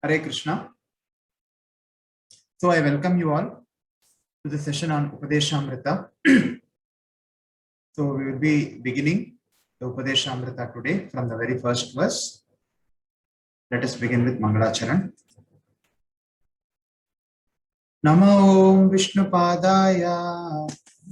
Hare Krishna. So I welcome you all to the session on Upadeshamrita. So we will be beginning the Upadeshamrita today from the very first verse. Let us begin with Mangalacharan. Namo Om Vishnupadaya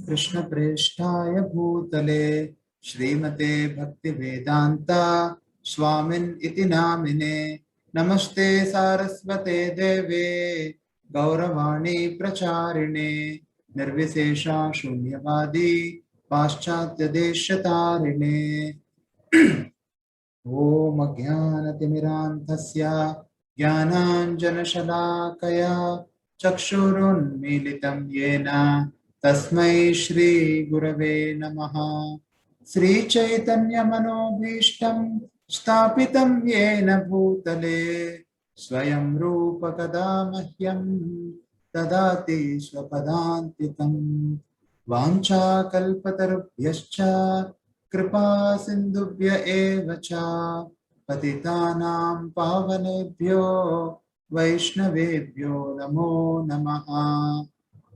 Krishna Preshtaya Bhutale Srimate Bhakti Vedanta Swamin Iti Namine Namaste Sarasvate Deve Gauravani Pracharine Nirvisesha Shunyavadi Paschatya Deshatarine Om Ajnanatimirantasya Jnananjanashalakaya Chakshurunmilitam Yena Tasmai Shri Gurave Namaha Sri Chaitanya Manobhishtam Stapitam Yena Bhutale Swayam Rupa Kadamahyam Tadati Swapadantikam Vancha Kalpatarubhyascha Kripa Sindhubhya Evacha Patitanam Pavanebhyo Vaishnavebhyo Namo Namaha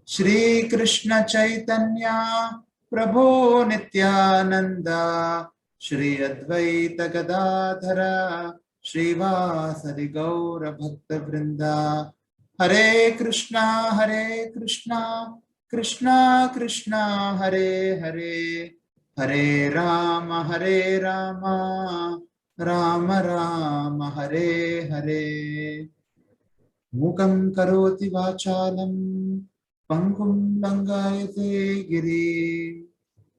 Shri Krishna Chaitanya Prabhu Nityananda Shri Advaita Gadadhara Srivasadi Gaura Bhakta Vrinda Hare Krishna Krishna Krishna Hare Hare Hare Rama Rama Rama Hare Hare Mukam karoti vachalam Pangum langayate giri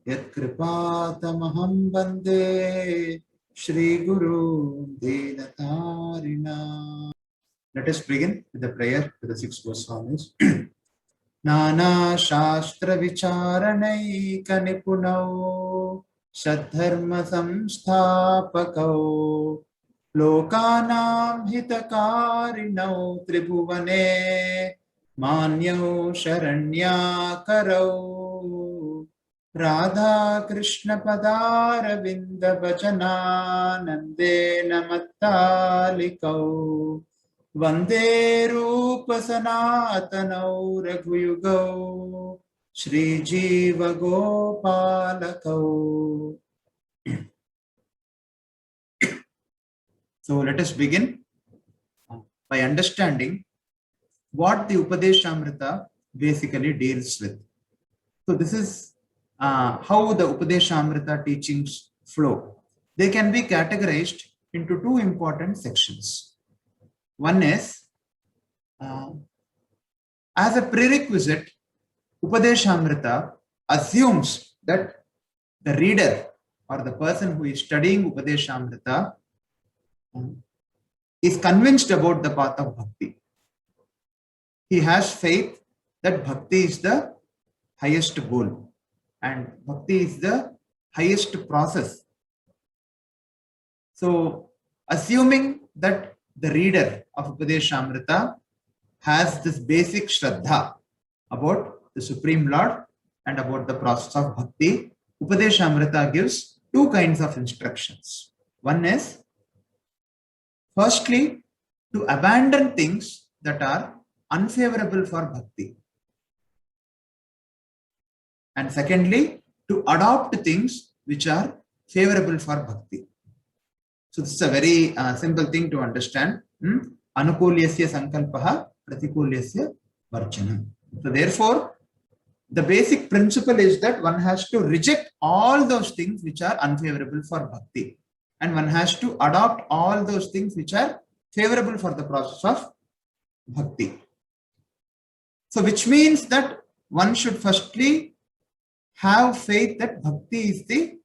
Yat kripatamaham bande Shri Guru Denatarina. Let us begin with the prayer to the 6 Goswamis. Nana Shastra Vicharanai Kanipunau Shadharma Samsthapakau Lokanam Hitakarinau Tribhuvane Manyau Sharanyakarau Radha Krishna Padara Vinda Bachana Nande Namattalikau Vande Rupa Sanatanau Raghuyugau Shri Jiva Gopalakau. So let us begin by understanding what the Upadeshamrita basically deals with. So this is how the Upadeshamrita teachings flow. They can be categorized into 2 important sections. One is, as a prerequisite, Upadeshamrita assumes that the reader or the person who is studying Upadeshamrita is convinced about the path of bhakti. He has faith that bhakti is the highest goal and bhakti is the highest process. So, assuming that the reader of Upadeshamrita has this basic shraddha about the Supreme Lord and about the process of bhakti, Upadeshamrita gives 2 kinds of instructions. One is, firstly, to abandon things that are unfavorable for bhakti. And secondly, to adopt things which are favorable for bhakti. So this is a very simple thing to understand. Anukulyasya sankalpaha pratikulyasya varchanam. So therefore, the basic principle is that one has to reject all those things which are unfavorable for bhakti. And one has to adopt all those things which are favorable for the process of bhakti. So which means that one should firstly have faith that bhakti is the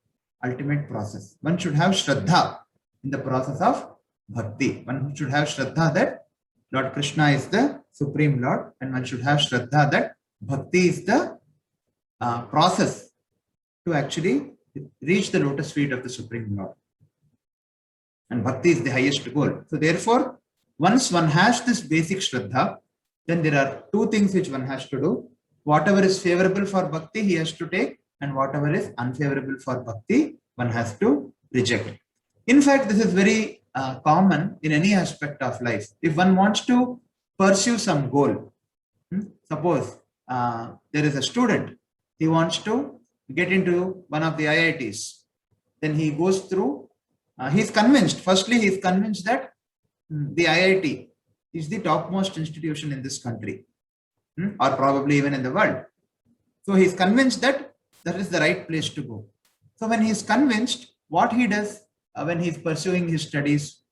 ultimate process. One should have shraddha in the process of bhakti. One should have shraddha that Lord Krishna is the Supreme Lord, and one should have shraddha that bhakti is the process to actually reach the lotus feet of the Supreme Lord. And bhakti is the highest goal. So therefore, once one has this basic shraddha, then there are 2 things which one has to do. Whatever is favorable for bhakti, he has to take, and whatever is unfavorable for bhakti, one has to reject. In fact, this is very common in any aspect of life. If one wants to pursue some goal, suppose there is a student, he wants to get into one of the IITs, then he goes through, he's convinced, firstly, he's convinced that the IIT is the topmost institution in this country, or probably even in the world. So he's convinced that that is the right place to go. So when he's convinced, what he does when he's pursuing his studies,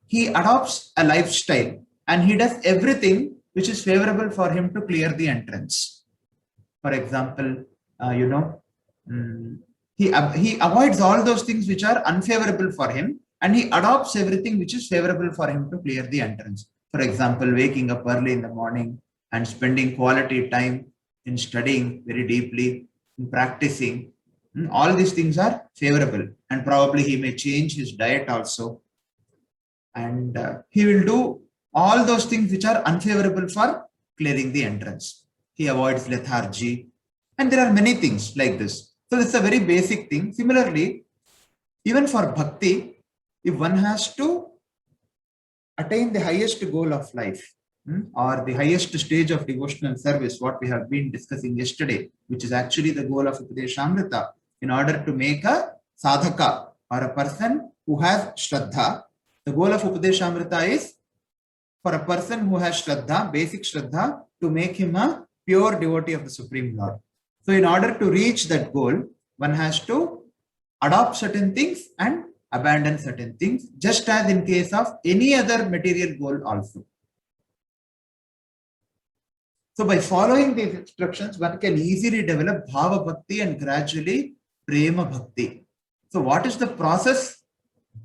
he adopts a lifestyle and he does everything which is favorable for him to clear the entrance. For example, he avoids all those things which are unfavorable for him, and he adopts everything which is favorable for him to clear the entrance. For example, waking up early in the morning and spending quality time in studying very deeply, in practicing. All these things are favorable, and probably he may change his diet also, and he will do all those things which are unfavorable for clearing the entrance. He avoids lethargy, and there are many things like this. So this is a very basic thing. Similarly, even for bhakti, if one has to attain the highest goal of life, or the highest stage of devotional service, what we have been discussing yesterday, which is actually the goal of Upadeshamrita, in order to make a sadhaka or a person who has shraddha, the goal of Upadeshamrita is for a person who has shraddha, basic shraddha, to make him a pure devotee of the Supreme Lord. So in order to reach that goal, one has to adopt certain things and abandon certain things, just as in case of any other material goal also. So by following these instructions, one can easily develop bhava bhakti and gradually prema bhakti. So what is the process?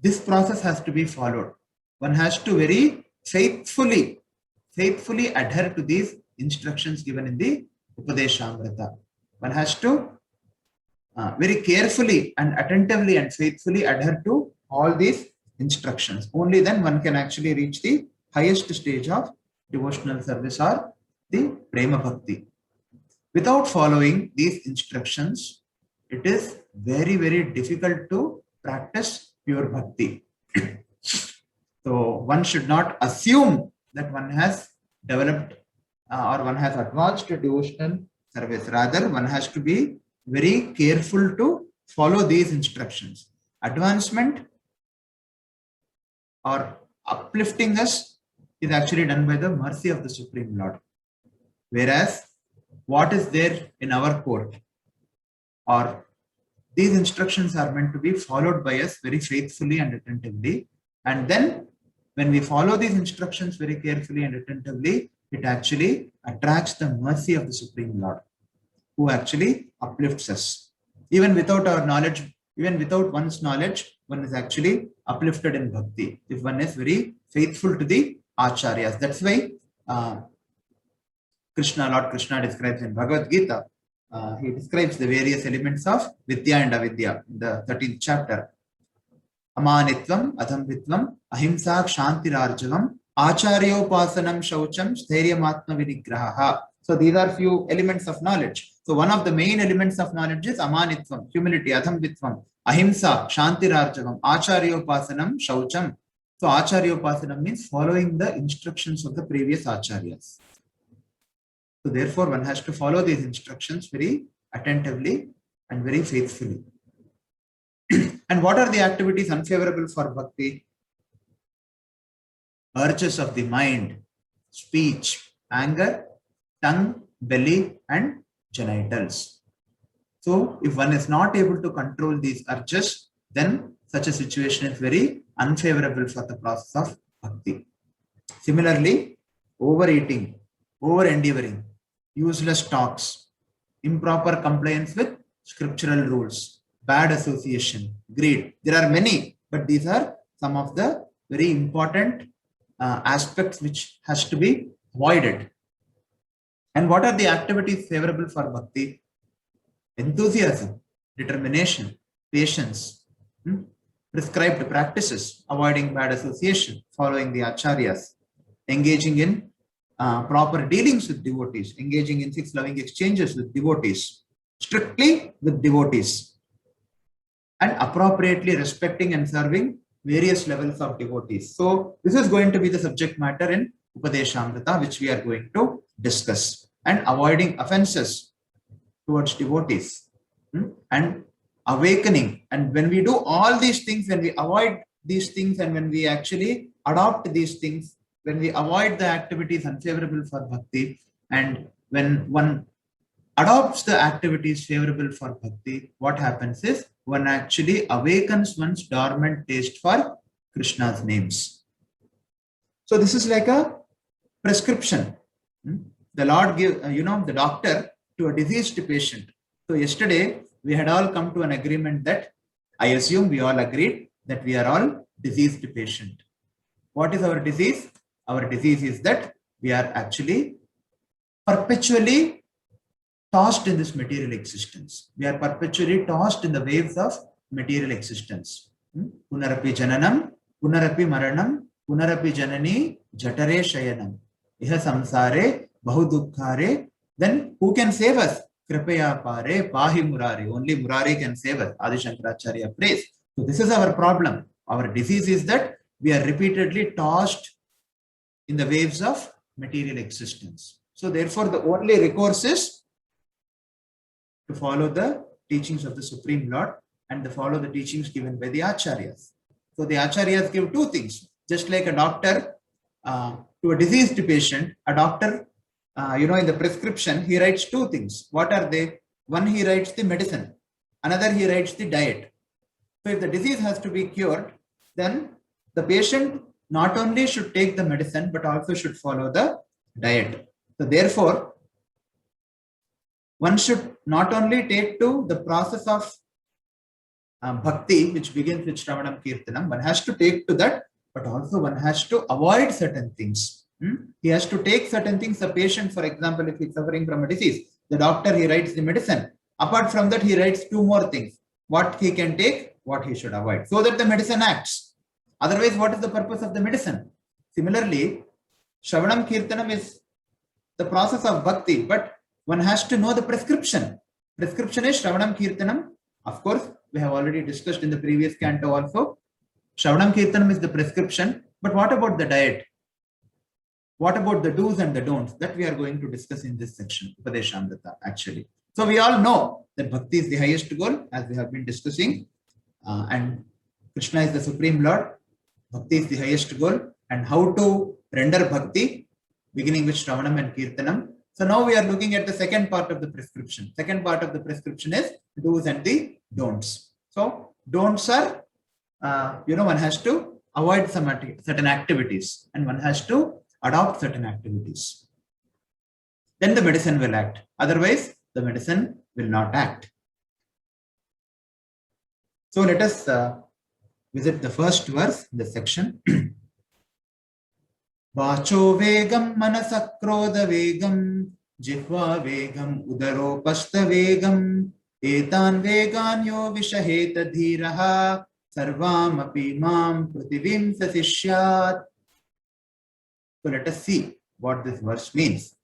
This process has to be followed. One has to very faithfully adhere to these instructions given in the Upadeshamrita. One has to very carefully and attentively and faithfully adhere to all these instructions. Only then one can actually reach the highest stage of devotional service, or the prema bhakti. Without following these instructions, it is very, very difficult to practice pure bhakti. So one should not assume that one has developed or one has advanced devotional service. Rather, one has to be very careful to follow these instructions. Advancement or uplifting us is actually done by the mercy of the Supreme Lord. Whereas what is there in our court, or these instructions are meant to be followed by us very faithfully and attentively. And then when we follow these instructions very carefully and attentively, it actually attracts the mercy of the Supreme Lord, who actually uplifts us. Even without our knowledge, even without one's knowledge, one is actually uplifted in bhakti if one is very faithful to the acharyas. That's why Lord Krishna describes in Bhagavad Gita, he describes the various elements of vidya and avidya in the 13th chapter. Amanitvam, adhambitvam, ahimsa, kshantirarjavam, acharyopasanam, shaucham, sthairyam atma vinigraha. So these are few elements of knowledge. So one of the main elements of knowledge is amanitvam, humility, adhambitvam, ahimsa, kshantirarjavam, acharyopasanam, shaucham. So acharyopasanam means following the instructions of the previous acharyas. So therefore, one has to follow these instructions very attentively and very faithfully. And what are the activities unfavorable for bhakti? Urges of the mind, speech, anger, tongue, belly, and genitals. So if one is not able to control these urges, then such a situation is very unfavorable for the process of bhakti. Similarly, overeating, over-endeavoring, useless talks, improper compliance with scriptural rules, bad association, greed. There are many, but these are some of the very important aspects which has to be avoided. And what are the activities favorable for bhakti? Enthusiasm, determination, patience, prescribed practices, avoiding bad association, following the acharyas, engaging in proper dealings with devotees, engaging in 6 loving exchanges with devotees, strictly with devotees, and appropriately respecting and serving various levels of devotees. So this is going to be the subject matter in Upadeshamrita, which we are going to discuss, and avoiding offenses towards devotees, and awakening. And when we do all these things, when we avoid these things, and when we actually adopt these things, when we avoid the activities unfavorable for bhakti, and when one adopts the activities favorable for bhakti, what happens is one actually awakens one's dormant taste for Krishna's names. So this is like a prescription. The Lord give, the doctor to a diseased patient. So yesterday we had all come to an agreement that, I assume we all agreed that we are all diseased patient. What is our disease? Our disease is that we are actually perpetually tossed in this material existence. We are perpetually tossed in the waves of material existence. Punarapi jananam, punarapi maranam, punarapi janani, jatare shayanam. Iha samsare, bahu dukkhare. Then who can save us? Kripaya pare, pahi murari. Only Murari can save us. Adi Shankaracharya prays. So this is our problem. Our disease is that we are repeatedly tossed in the waves of material existence. So therefore, the only recourse is to follow the teachings of the Supreme Lord and to follow the teachings given by the Acharyas. So the Acharyas give two things. Just like a doctor to a diseased patient, a doctor, in the prescription, he writes two things. What are they? One, he writes the medicine. Another, he writes the diet. So if the disease has to be cured, then the patient not only should take the medicine, but also should follow the diet. So therefore, one should not only take to the process of bhakti, which begins with Shravanam Kirtanam, one has to take to that, but also one has to avoid certain things. He has to take certain things. The patient, for example, if he's suffering from a disease, the doctor, he writes the medicine. Apart from that, he writes two more things. What he can take, what he should avoid, so that the medicine acts. Otherwise, what is the purpose of the medicine? Similarly, Shravanam Kirtanam is the process of bhakti, but one has to know the prescription. Prescription is Shravanam Kirtanam. Of course, we have already discussed in the previous canto also. Shravanam Kirtanam is the prescription. But what about the diet? What about the do's and the don'ts? That we are going to discuss in this section, Upadeshamrita, actually. So we all know that bhakti is the highest goal, as we have been discussing. And Krishna is the Supreme Lord. Bhakti is the highest goal. And how to render bhakti, beginning with Shravanam and Kirtanam. So now we are looking at the second part of the prescription. Second part of the prescription is do's and the don'ts. So don'ts are, one has to avoid some certain activities, and one has to adopt certain activities. Then the medicine will act. Otherwise, the medicine will not act. So let us visit the first verse in the section. Vacho vegam manasakroda vegam jihva vegam udaropasta vegam etan veganyo vishaheta dhiraha sarvam api mam prativim sasishyat. So let us see what this verse means.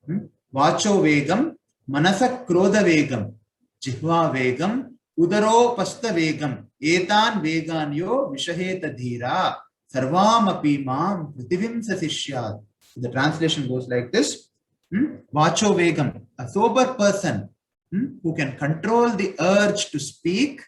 Vacho vegam manasakroda vegam jihva vegam udaropasta vegam etan veganyo vishaheta dhira sarvam api mam prativim sasishyat. The translation goes like this. Vacho vegam, a sober person who can control the urge to speak,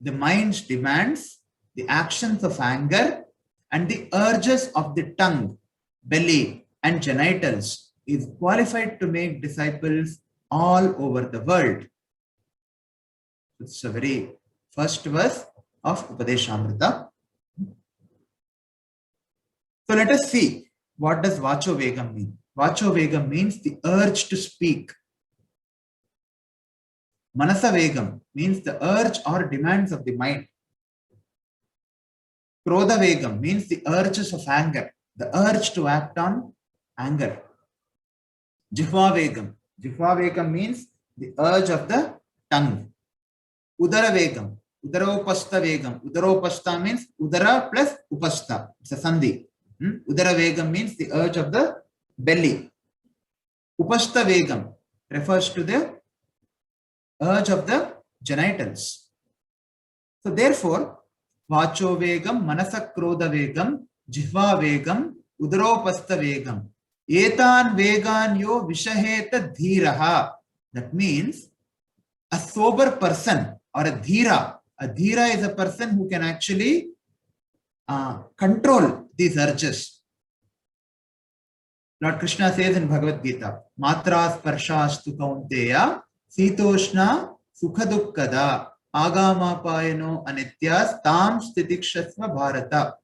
the mind's demands, the actions of anger, and the urges of the tongue, belly, and genitals, is qualified to make disciples all over the world. It's the very first verse of Upadeshamrita. So let us see, what does Vacho Vegam mean? Vacho Vegam means the urge to speak. Manasa Vegam means the urge or demands of the mind. Krodha Vegam means the urges of anger, the urge to act on anger. Jihva Vegam means the urge of the tongue. Udara Vegam, Udaropasta Vegam. Udaropasta means Udara plus Upasta. It's a Sandhi. Udara Vegam means the urge of the belly. Upasta Vegam refers to the urge of the genitals. So therefore, vacho vegam, manasa krodha vegam, jihva vegam, udaropastha vegam. Etan vegan yo vishaheta dhiraha. That means a sober person or a dhira. A dhira is a person who can actually control these urges. Lord Krishna says in Bhagavad Gita, Matra sparshaastu kaunteya, sitoshna sukhadukkada, agama payano anityas tam stitikshasva bharata.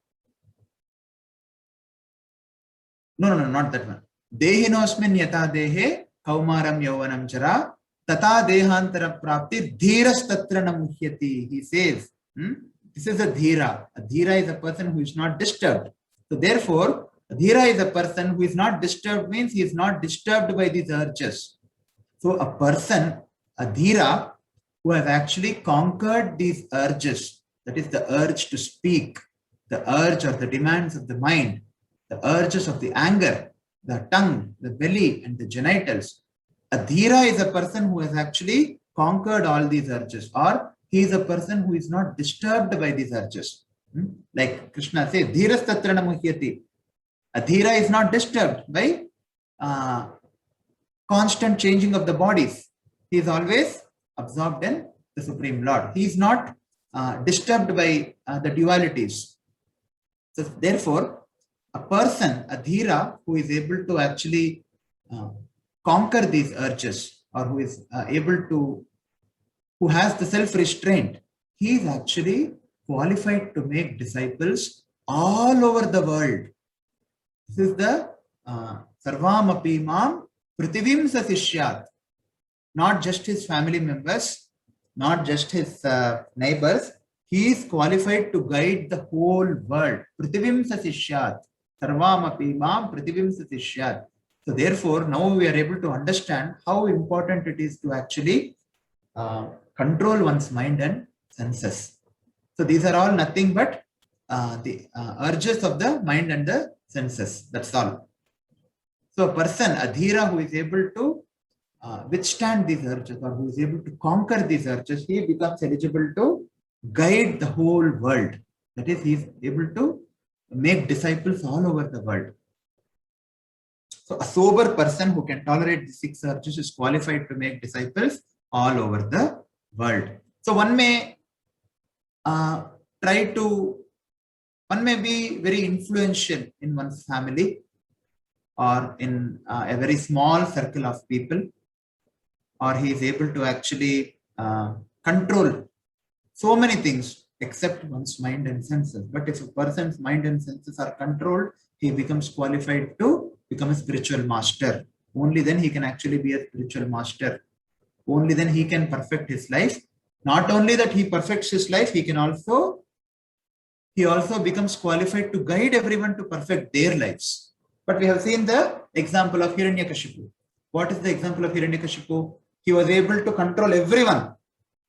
No, not that one. Dehinosmin yata dehe, kaumaram yauvanam chara, tata dehantara prapti, dhiras tatra namuhyati. He says, this is a dhira. A dhira is a person who is not disturbed. So therefore, a dhira is a person who is not disturbed, means he is not disturbed by these urges. So a person, a dhira, who has actually conquered these urges, that is the urge to speak, the urge or the demands of the mind, the urges of the anger, the tongue, the belly, and the genitals. A dhira is a person who has actually conquered all these urges, or he is a person who is not disturbed by these urges. Like Krishna says, dhiras tatra namuhyati. A dhira is not disturbed by constant changing of the bodies. He is always absorbed in the Supreme Lord. He is not disturbed by the dualities. So therefore, a person, a dhira, who is able to actually conquer these urges, or who is who has the self-restraint, he is actually qualified to make disciples all over the world. This is the Sarvam api mam prithivim sasishyat. Not just his family members, not just his neighbors. He is qualified to guide the whole world. Prithivim sasishyat. Sarvam api mam prithivim sasishyat. So therefore, now we are able to understand how important it is to actually control one's mind and senses. So these are all nothing but the urges of the mind and the senses. That's all. So a person, a dhira, who is able to withstand these urges, or who is able to conquer these urges, he becomes eligible to guide the whole world. That is, he is able to make disciples all over the world. So a sober person who can tolerate the 6 urges is qualified to make disciples all over the world. So one may one may be very influential in one's family, or in a very small circle of people, or he is able to actually control so many things except one's mind and senses. But if a person's mind and senses are controlled, he becomes qualified to become a spiritual master. Only then he can actually be a spiritual master. Only then he can perfect his life. Not only that he perfects his life, he also becomes qualified to guide everyone to perfect their lives. But we have seen the example of Hiranyakashipu. What is the example of Hiranyakashipu? He was able to control everyone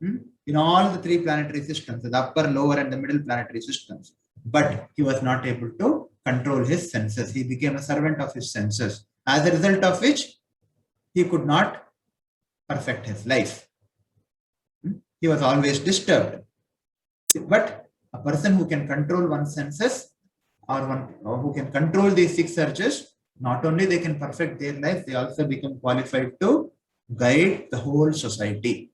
in all the 3 planetary systems, the upper, lower, and the middle planetary systems. But he was not able to control his senses. He became a servant of his senses, as a result of which he could not perfect his life. He was always disturbed. But a person who can control one's senses, or who can control these 6 urges, not only they can perfect their life, they also become qualified to guide the whole society.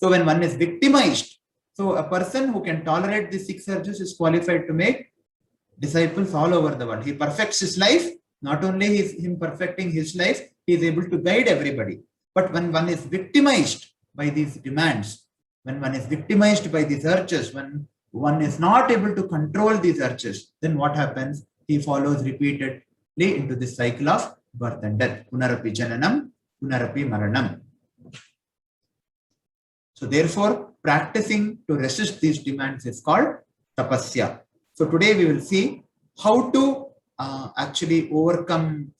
So when one is victimized, so a person who can tolerate these 6 urges is qualified to make disciples all over the world. He perfects his life. Not only is him perfecting his life, he is able to guide everybody. But when one is victimized by these demands, when one is victimized by these urges, when one is not able to control these urges, then what happens? He follows repeatedly into this cycle of birth and death. Punarapi jananam, punarapi maranam. So therefore, practicing to resist these demands is called tapasya. So today we will see how to actually overcome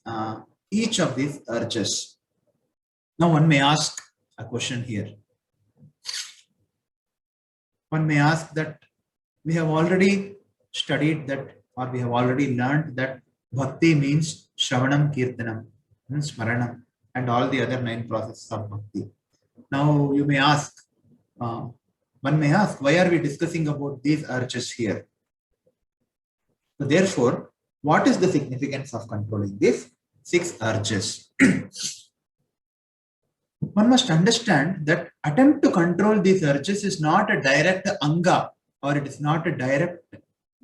each of these urges. Now one may ask a question here. One may ask that we have already studied that, or we have already learned that bhakti means shravanam, kirtanam, smaranam, and all the other 9 processes of bhakti. Now you may ask, One may ask, why are we discussing about these urges here? So therefore, what is the significance of controlling these 6 urges? One must understand that attempt to control these urges is not a direct anga, or it is not a direct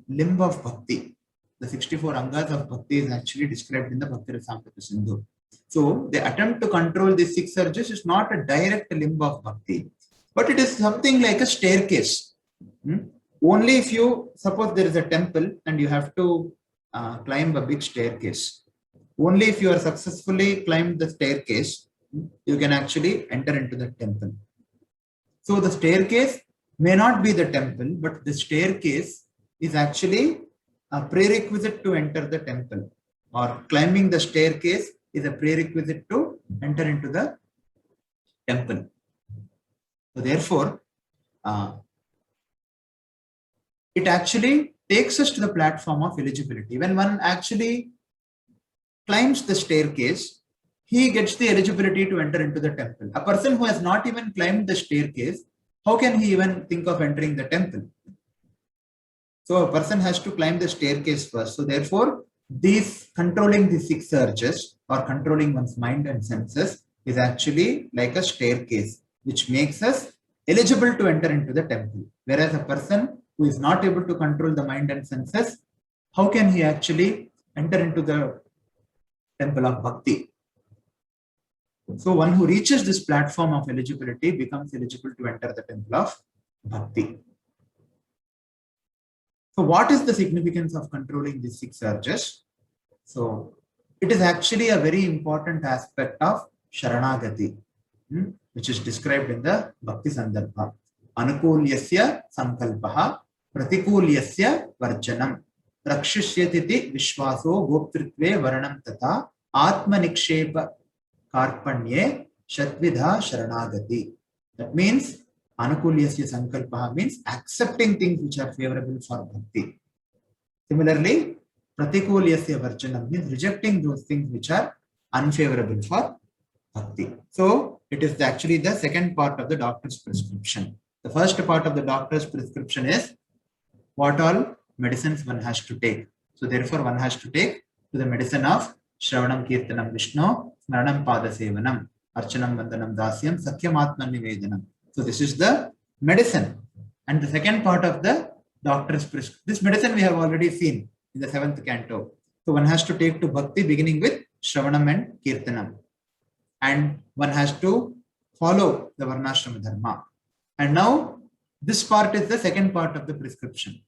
limb of bhakti. The 64 angas of bhakti is actually described in the Bhakti Rasamrita Sindhu. So the attempt to control these 6 urges is not a direct limb of bhakti, but it is something like a staircase. Only if you suppose there is a temple and you have to climb a big staircase. Only if you are successfully climbed the staircase, you can actually enter into the temple. So the staircase may not be the temple, but the staircase is actually a prerequisite to enter the temple, or climbing the staircase is a prerequisite to enter into the temple. So therefore, it actually takes us to the platform of eligibility. When one actually climbs the staircase, he gets the eligibility to enter into the temple. A person who has not even climbed the staircase, how can he even think of entering the temple? So a person has to climb the staircase first. So therefore, controlling the 6 urges, or controlling one's mind and senses, is actually like a staircase, which makes us eligible to enter into the temple. Whereas a person who is not able to control the mind and senses, how can he actually enter into the temple of bhakti? So one who reaches this platform of eligibility becomes eligible to enter the temple of bhakti. So what is the significance of controlling these 6 urges? So it is actually a very important aspect of Sharanagati, which is described in the Bhakti Sandarbha. Anukulyasya sankalpaha pratikulyasya varjanam rakshishyatiti vishwaso goptritve varanam tata atmanikshepa karpanye shatvidha sharanagati. That means Anukulyasya sankalpaha means accepting things which are favorable for bhakti. Similarly, Pratikulyasya varjanam means rejecting those things which are unfavorable for bhakti. So it is actually the second part of the doctor's prescription. The first part of the doctor's prescription is what all medicines one has to take. So therefore one has to take the medicine of Shravanam Kirtanam Vishnu, Smaranam Padasevanam, Archanam Vandanam Dasyam, Sakyam Atman Nivedanam. So this is the medicine. And the second part of the doctor's prescription, this medicine we have already seen in the 7th canto. So one has to take to bhakti beginning with Shravanam and Kirtanam. And one has to follow the Varnashrama Dharma. And now this part is the second part of the prescription.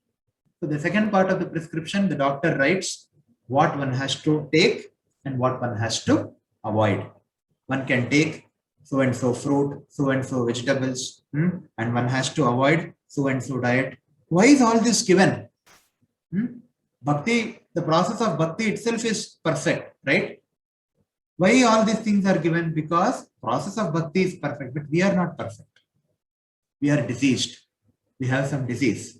So the second part of the prescription, the doctor writes what one has to take and what one has to avoid. One can take so and so fruit, so and so vegetables, and one has to avoid so and so diet. Why is all this given? Bhakti, the process of bhakti itself is perfect, right? Why all these things are given? Because process of bhakti is perfect, but we are not perfect. We are diseased. We have some disease.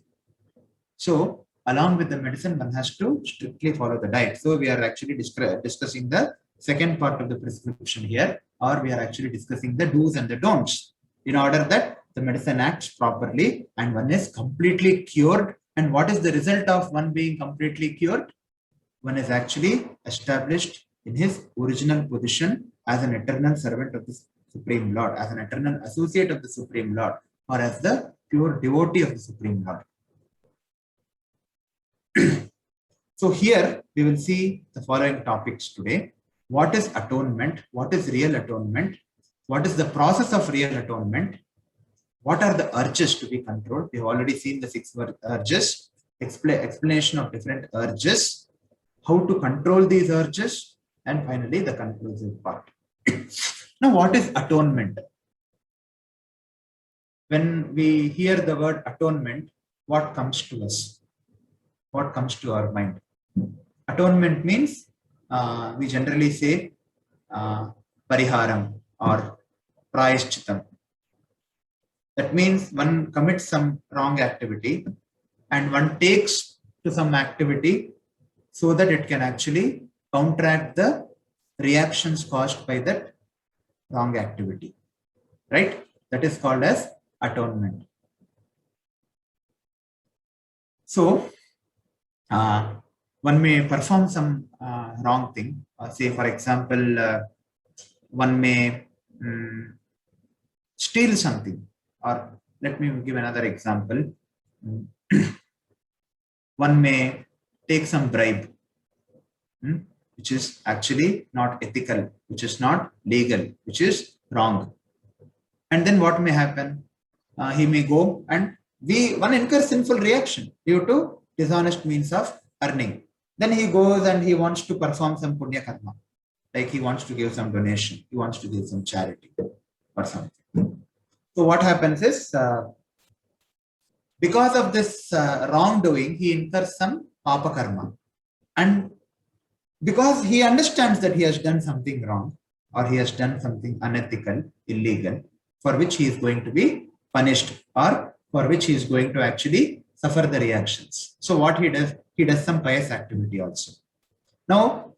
So along with the medicine, one has to strictly follow the diet. So we are actually discussing the second part of the prescription here, or we are actually discussing the do's and the don'ts, in order that the medicine acts properly and one is completely cured. And what is the result of one being completely cured? One is actually established in his original position as an eternal servant of the Supreme Lord, as an eternal associate of the Supreme Lord, or as the pure devotee of the Supreme Lord. So here we will see the following topics today. What is atonement? What is real atonement? What is the process of real atonement? What are the urges to be controlled? We have already seen the 6 urges, explanation of different urges, how to control these urges, and finally the conclusive part. Now, what is atonement? When we hear the word atonement, what comes to us? What comes to our mind? Atonement means we generally say pariharam or prayashchitam. That means one commits some wrong activity and one takes to some activity so that it can actually counteract the reactions caused by that wrong activity, right? That is called as atonement. So one may perform some wrong thing. Say, for example, one may steal something, or let me give another example. One may take some bribe, which is actually not ethical, which is not legal, which is wrong. And then what may happen? He may go and one incurs sinful reaction due to dishonest means of earning. Then he goes and he wants to perform some punya karma, like he wants to give some donation, he wants to give some charity or something. So what happens is, because of this wrongdoing, he incurs some papa karma. And because he understands that he has done something wrong, or he has done something unethical, illegal, for which he is going to be punished, or for which he is going to actually suffer the reactions. So what he does some pious activity also. Now,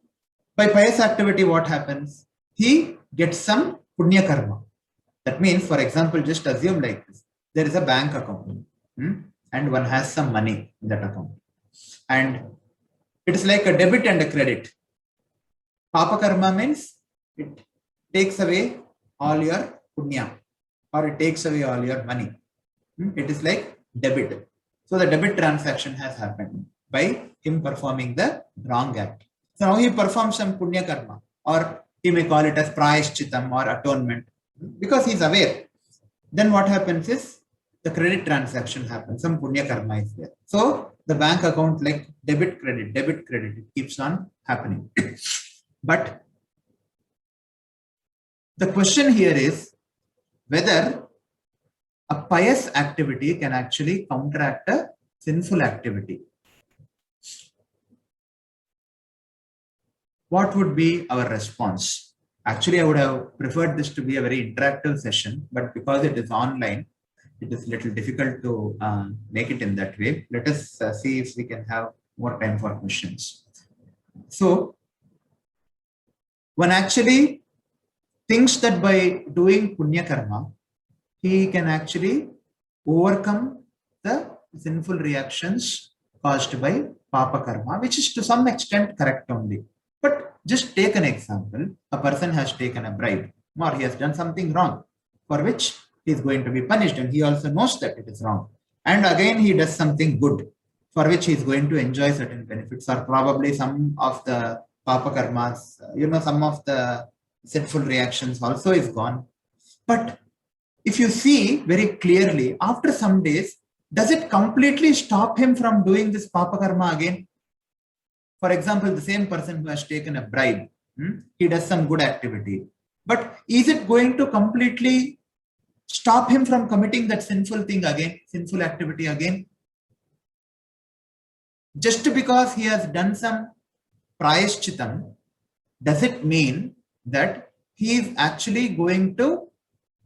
by pious activity, what happens? He gets some punya karma. That means, for example, just assume like this. There is a bank account, and one has some money in that account. And it is like a debit and a credit. Papa karma means it takes away all your punya, or it takes away all your money. It is like debit. So the debit transaction has happened by him performing the wrong act. So now he performs some punya karma, or he may call it as prayashchitam or atonement, because he is aware. Then what happens is the credit transaction happens, some punya karma is there. So the bank account, like debit, credit, it keeps on happening. But the question here is whether a pious activity can actually counteract a sinful activity. What would be our response? Actually, I would have preferred this to be a very interactive session, but because it is online, it is a little difficult to make it in that way. Let us see if we can have more time for questions. So, one actually thinks that by doing punya karma, he can actually overcome the sinful reactions caused by papa karma, which is to some extent correct only. But just take an example. A person has taken a bribe, or he has done something wrong, for which he is going to be punished, and he also knows that it is wrong. And again, he does something good, for which he is going to enjoy certain benefits, or probably some of the papa karmas, some of the sinful reactions also is gone. But if you see very clearly, after some days, does it completely stop him from doing this papa karma again? For example, the same person who has taken a bribe, he does some good activity. But is it going to completely stop him from committing that sinful thing again, sinful activity again? Just because he has done some prayashchitam, does it mean that he is actually going to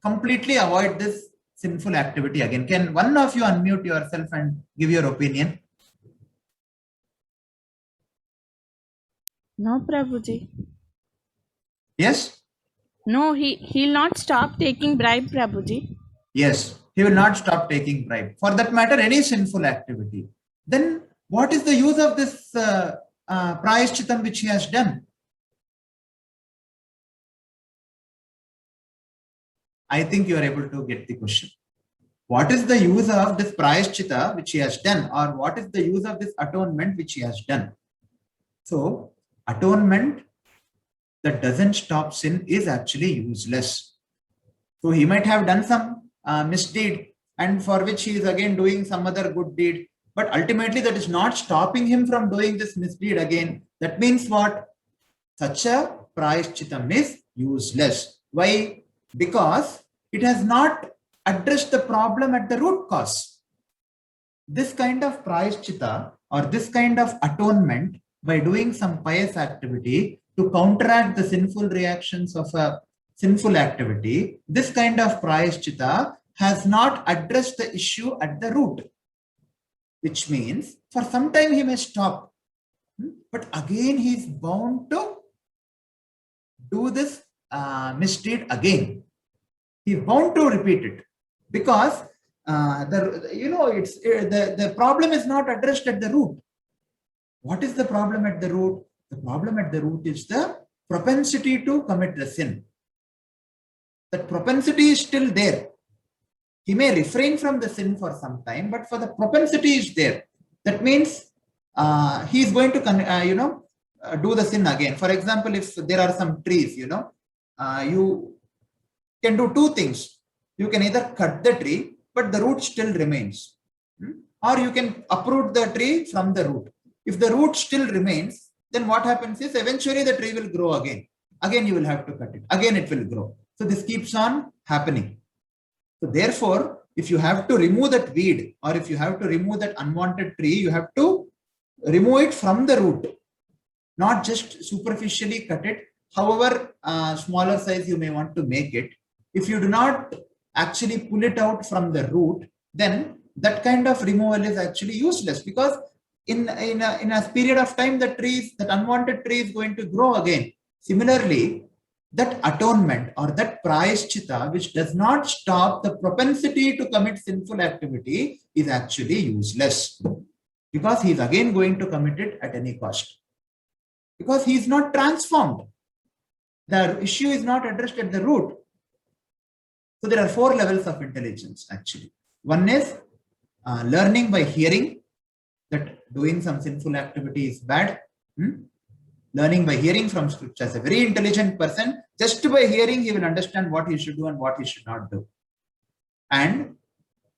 completely avoid this sinful activity again? Can one of you unmute yourself and give your opinion? No, Prabhuji. Yes? No, he'll not stop taking bribe, Prabhuji. Yes, he will not stop taking bribe. For that matter, any sinful activity. Then what is the use of this prayashchitam which he has done? I think you are able to get the question. What is the use of this prayashchita which he has done, or what is the use of this atonement which he has done? So, atonement that doesn't stop sin is actually useless. So, he might have done some misdeed, and for which he is again doing some other good deed, but ultimately that is not stopping him from doing this misdeed again. That means what? Such a prayashchitam is useless. Why? Because it has not addressed the problem at the root cause. This kind of prayashchita, or this kind of atonement, by doing some pious activity to counteract the sinful reactions of a sinful activity, this kind of prayashchita has not addressed the issue at the root, which means for some time he may stop, but again he is bound to do this misdeed again. He is bound to repeat it, because the problem is not addressed at the root. What is the problem at the root? The problem at the root is the propensity to commit the sin. That propensity is still there. He may refrain from the sin for some time, but for the propensity is there. That means he is going to do the sin again. For example, if there are some trees, you can do two things. You can either cut the tree, but the root still remains, or you can uproot the tree from the root. If the root still remains, then what happens is eventually the tree will grow again. Again, you will have to cut it. Again, it will grow. So this keeps on happening. So therefore, if you have to remove that weed, or if you have to remove that unwanted tree, you have to remove it from the root, not just superficially cut it. However smaller size you may want to make it. If you do not actually pull it out from the root, then that kind of removal is actually useless, because in a period of time, that unwanted tree is going to grow again. Similarly, that atonement or that prayashchita, which does not stop the propensity to commit sinful activity, is actually useless, because he is again going to commit it at any cost, because he is not transformed. The issue is not addressed at the root. So there are 4 levels of intelligence actually. One is learning by hearing that doing some sinful activity is bad. Learning by hearing from scriptures. A very intelligent person, just by hearing, he will understand what he should do and what he should not do. And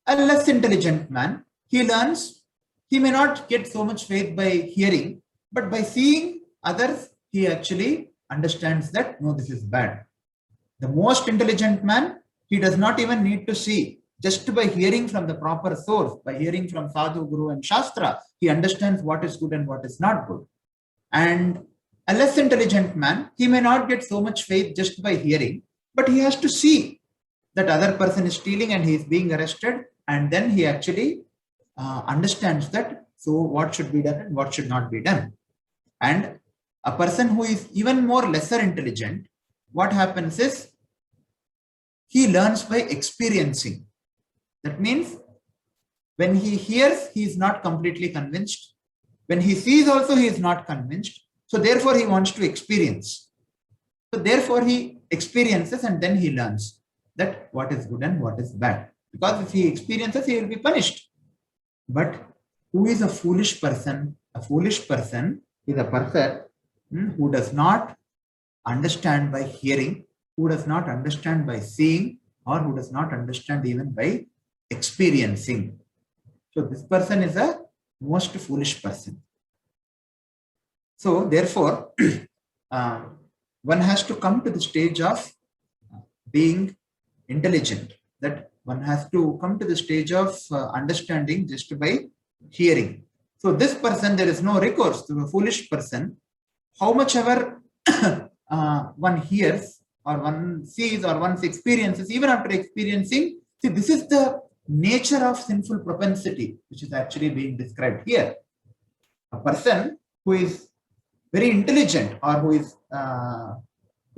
a less intelligent man, he learns, he may not get so much faith by hearing, but by seeing others, he actually understands that, no, this is bad. The most intelligent man, he does not even need to see. Just by hearing from the proper source, by hearing from Sadhu, Guru and Shastra, he understands what is good and what is not good. And a less intelligent man, he may not get so much faith just by hearing, but he has to see that other person is stealing and he is being arrested, and then he actually understands that, so what should be done and what should not be done. And a person who is even more lesser intelligent, what happens is, he learns by experiencing. That means when he hears, he is not completely convinced. When he sees also, he is not convinced. So therefore, he wants to experience. So therefore, he experiences and then he learns that what is good and what is bad. Because if he experiences, he will be punished. But who is a foolish person? A foolish person is a person who does not understand by hearing, who does not understand by seeing, or who does not understand even by experiencing. So this person is a most foolish person. So therefore, one has to come to the stage of being intelligent, that one has to come to the stage of understanding just by hearing. So this person, there is no recourse to a foolish person. How much ever one hears or one sees or one experiences, even after experiencing, see, this is the nature of sinful propensity, which is actually being described here. A person who is very intelligent or who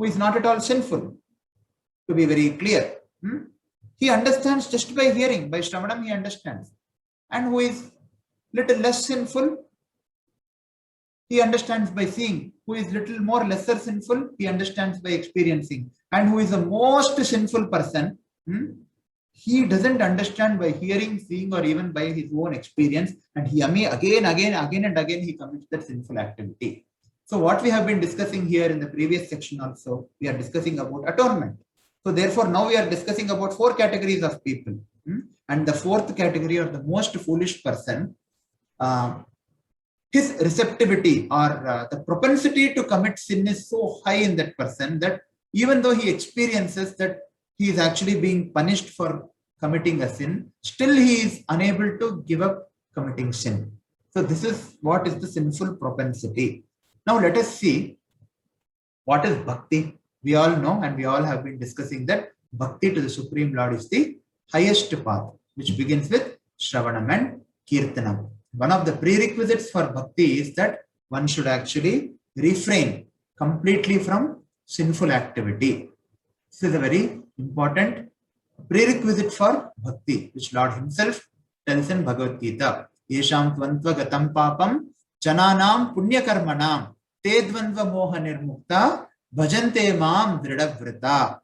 is not at all sinful, to be very clear, he understands just by hearing, by Shravanam he understands. And who is little less sinful, he understands by seeing. Who is little more lesser sinful, he understands by experiencing. And who is the most sinful person, he doesn't understand by hearing, seeing, or even by his own experience, and he again and again he commits that sinful activity. So what we have been discussing here in the previous section also, we are discussing about atonement. So therefore now we are discussing about 4 categories of people. And the 4th category, or the most foolish person, his receptivity or the propensity to commit sin is so high in that person that even though he experiences that he is actually being punished for committing a sin, still he is unable to give up committing sin. So this is what is the sinful propensity. Now let us see what is bhakti. We all know and we all have been discussing that bhakti to the Supreme Lord is the highest path, which begins with Shravanam and Kirtanam. One of the prerequisites for bhakti is that one should actually refrain completely from sinful activity. This is a very important prerequisite for bhakti, which Lord himself tells in Bhagavad Gita. Yesham tvantva gatam papam jananam punya karmanam te dvandva moha nirmukta bhajante mam dridhavrita.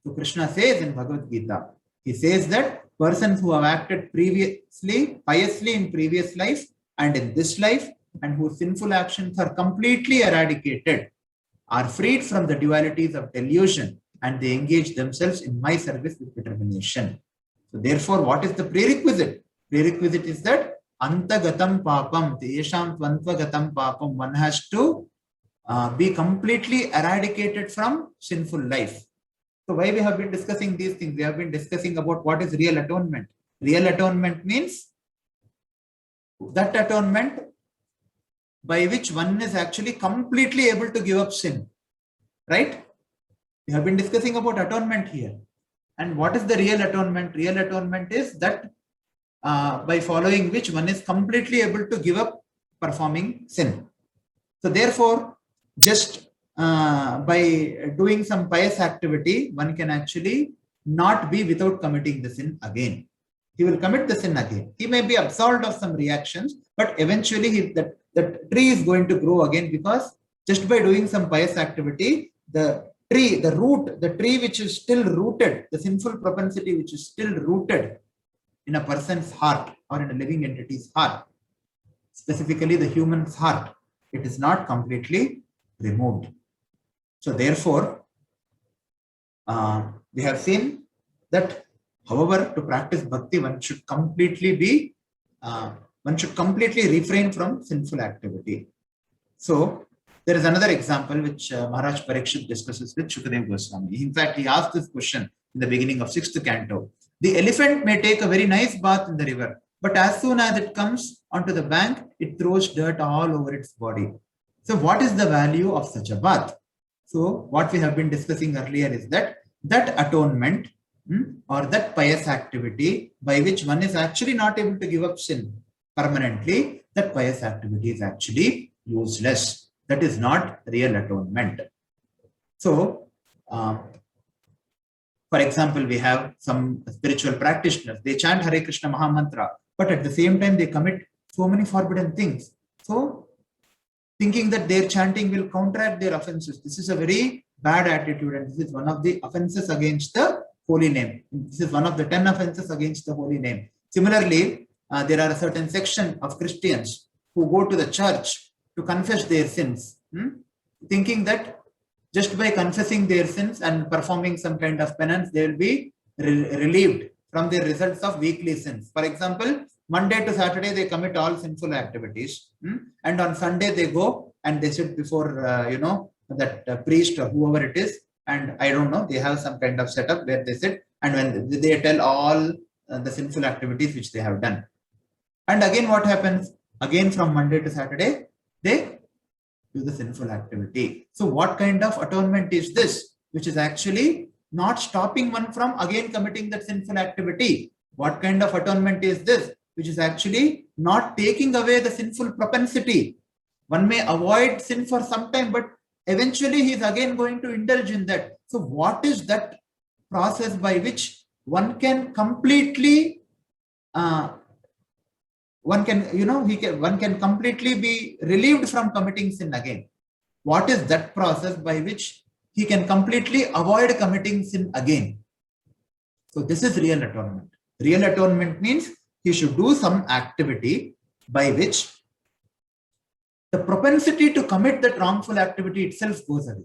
So Krishna says in Bhagavad Gita, he says that persons who have acted previously, piously in previous life and in this life, and whose sinful actions are completely eradicated, are freed from the dualities of delusion, and they engage themselves in my service with determination. So therefore, what is the prerequisite? Prerequisite is that antagatam papam, tesham tvantva papam. One has to be completely eradicated from sinful life. So why we have been discussing these things? We have been discussing about what is real atonement. Real atonement means that atonement by which one is actually completely able to give up sin. Right? We have been discussing about atonement here. And what is the real atonement? Real atonement is that by following which one is completely able to give up performing sin. So therefore, just by doing some pious activity, one can actually not be without committing the sin again. He will commit the sin again. He may be absolved of some reactions, but eventually that tree is going to grow again, because just by doing some pious activity, the tree which is still rooted, the sinful propensity which is still rooted in a person's heart or in a living entity's heart, specifically the human's heart, it is not completely removed. So therefore, we have seen that, however, to practice bhakti, one should completely refrain from sinful activity. So there is another example which Maharaj Parikshit discusses with Shukadeva Goswami. In fact, he asked this question in the beginning of 6th canto. The elephant may take a very nice bath in the river, but as soon as it comes onto the bank, it throws dirt all over its body. So what is the value of such a bath? So what we have been discussing earlier is that atonement or that pious activity by which one is actually not able to give up sin permanently, that pious activity is actually useless. That is not real atonement. So, for example, we have some spiritual practitioners. They chant Hare Krishna Mahamantra, but at the same time they commit so many forbidden things. So, thinking that their chanting will counteract their offenses. This is a very bad attitude, and this is one of the offenses against the holy name. This is one of the 10 offenses against the holy name. Similarly, there are a certain section of Christians who go to the church to confess their sins, thinking that just by confessing their sins and performing some kind of penance, they will be relieved from their results of weekly sins. For example, Monday to Saturday, they commit all sinful activities. And on Sunday, they go and they sit before, that priest or whoever it is. And I don't know, they have some kind of setup where they sit and when they tell all the sinful activities which they have done. And again, what happens? Again, from Monday to Saturday, they do the sinful activity. So what kind of atonement is this? Which is actually not stopping one from again committing that sinful activity. What kind of atonement is this? Which is actually not taking away the sinful propensity. One may avoid sin for some time, but eventually he is again going to indulge in that. So what is that process by which one can completely one can completely be relieved from committing sin again? What is that process by which he can completely avoid committing sin again? So this is real atonement. Real atonement means he should do some activity by which the propensity to commit that wrongful activity itself goes away.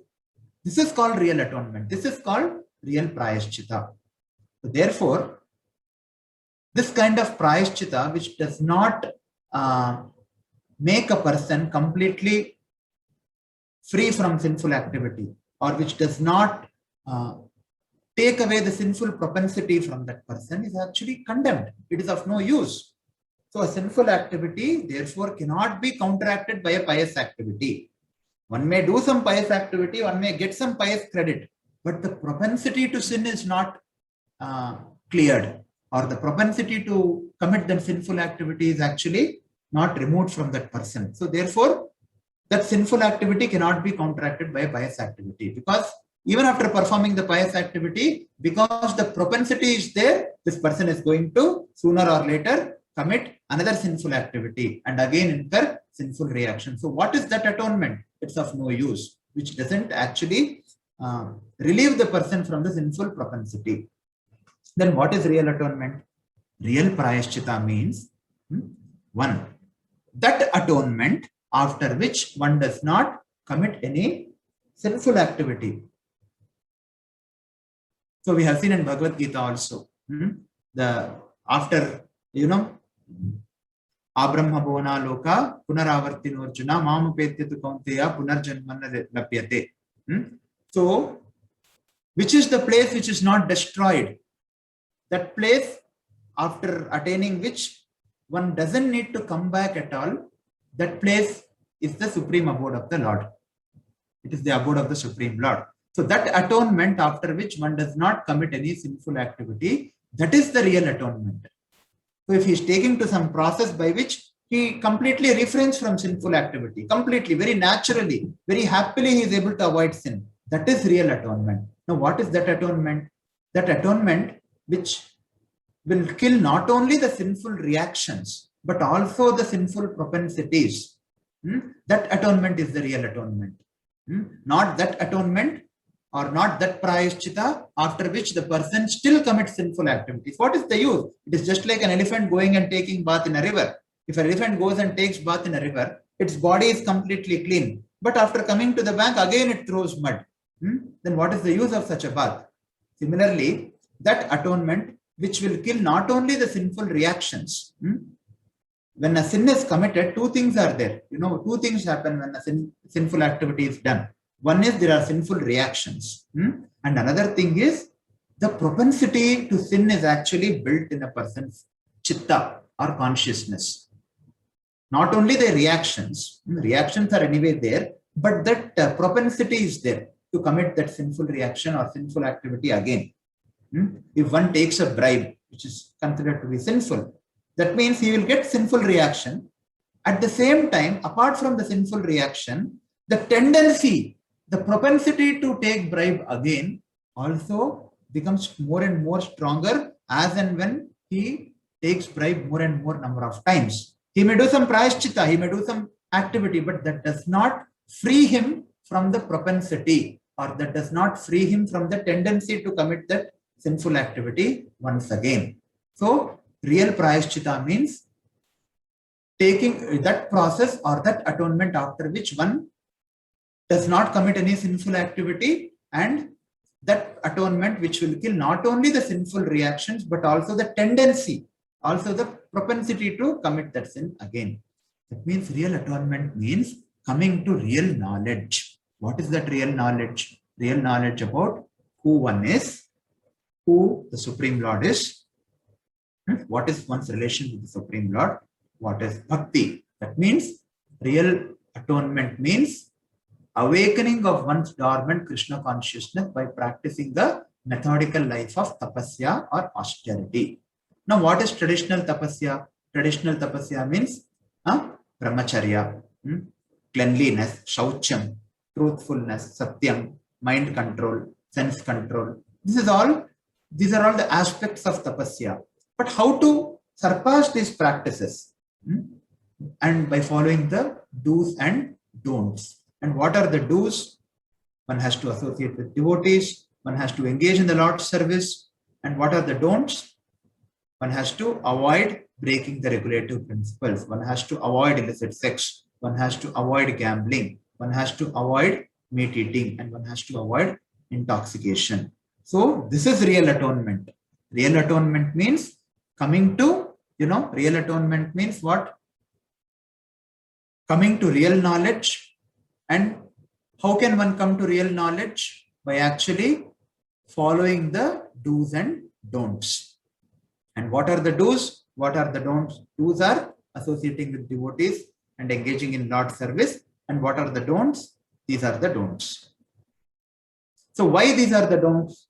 This is called real atonement. This is called real prayashchita. So therefore, this kind of prayashchita, which does not make a person completely free from sinful activity, or which does not take away the sinful propensity from that person, is actually condemned. It is of no use. So a sinful activity, therefore, cannot be counteracted by a pious activity. One may do some pious activity, one may get some pious credit, but the propensity to sin is not cleared, or the propensity to commit that sinful activity is actually not removed from that person. So therefore, that sinful activity cannot be counteracted by a pious activity, because even after performing the pious activity, because the propensity is there, this person is going to sooner or later commit another sinful activity and again incur sinful reaction. So what is that atonement? It's of no use, which doesn't actually relieve the person from the sinful propensity. Then what is real atonement? Real prayashchita means one, that atonement after which one does not commit any sinful activity. So we have seen in Bhagavad Gita also, the after, Abrahma Bhona Loka Punaravartino Arjuna Mamupetya Kaunteya Punarjanmana Lapyate. So, which is the place which is not destroyed? That place after attaining which one doesn't need to come back at all. That place is the supreme abode of the Lord. It is the abode of the Supreme Lord. So that atonement after which one does not commit any sinful activity, that is the real atonement. So if he is taking to some process by which he completely refrains from sinful activity, completely, very naturally, very happily he is able to avoid sin. That is real atonement. Now what is that atonement? That atonement which will kill not only the sinful reactions, but also the sinful propensities. That atonement is the real atonement. Not that atonement or not that prayashchita after which the person still commits sinful activities. What is the use? It is just like an elephant going and taking bath in a river. If an elephant goes and takes bath in a river, its body is completely clean. But after coming to the bank, again it throws mud. Then what is the use of such a bath? Similarly, that atonement which will kill not only the sinful reactions. When a sin is committed, two things are there. Two things happen when a sinful activity is done. One is there are sinful reactions. And another thing is the propensity to sin is actually built in a person's chitta or consciousness. Not only the reactions are anyway there, but that propensity is there to commit that sinful reaction or sinful activity again. If one takes a bribe, which is considered to be sinful, that means he will get sinful reaction. At the same time, apart from the sinful reaction, the tendency, the propensity to take bribe again also becomes more and more stronger as and when he takes bribe more and more number of times. He may do some prayashchita, he may do some activity, but that does not free him from the propensity, or that does not free him from the tendency to commit that sinful activity once again. So real prayashchita means taking that process or that atonement after which one does not commit any sinful activity, and that atonement which will kill not only the sinful reactions but also the tendency, also the propensity to commit that sin again. That means real atonement means coming to real knowledge. What is that real knowledge? Real knowledge about who one is, who the Supreme Lord is, what is one's relation with the Supreme Lord, what is bhakti. That means real atonement means awakening of one's dormant Krishna consciousness by practicing the methodical life of tapasya or austerity. Now, what is traditional tapasya? Traditional tapasya means brahmacharya, cleanliness, shaucham, truthfulness, satyam, mind control, sense control. These are all the aspects of tapasya. But how to surpass these practices? And by following the do's and don'ts. And what are the do's? One has to associate with devotees. One has to engage in the Lord's service. And what are the don'ts? One has to avoid breaking the regulative principles. One has to avoid illicit sex. One has to avoid gambling. One has to avoid meat eating. And one has to avoid intoxication. So this is real atonement. Real atonement means coming to, real atonement means what? Coming to real knowledge. And how can one come to real knowledge? By actually following the do's and don'ts. And what are the do's? What are the don'ts? Do's are associating with devotees and engaging in Lord's service. And what are the don'ts? These are the don'ts. So why these are the don'ts?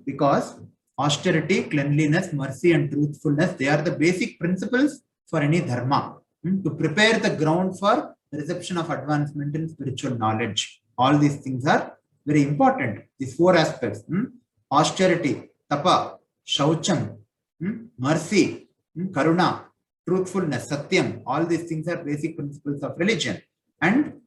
Because austerity, cleanliness, mercy and truthfulness, they are the basic principles for any dharma. To prepare the ground for the reception of advancement in spiritual knowledge. All these things are very important. These four aspects: austerity, tapa, shaucham, mercy, karuna, truthfulness, satyam. All these things are basic principles of religion. And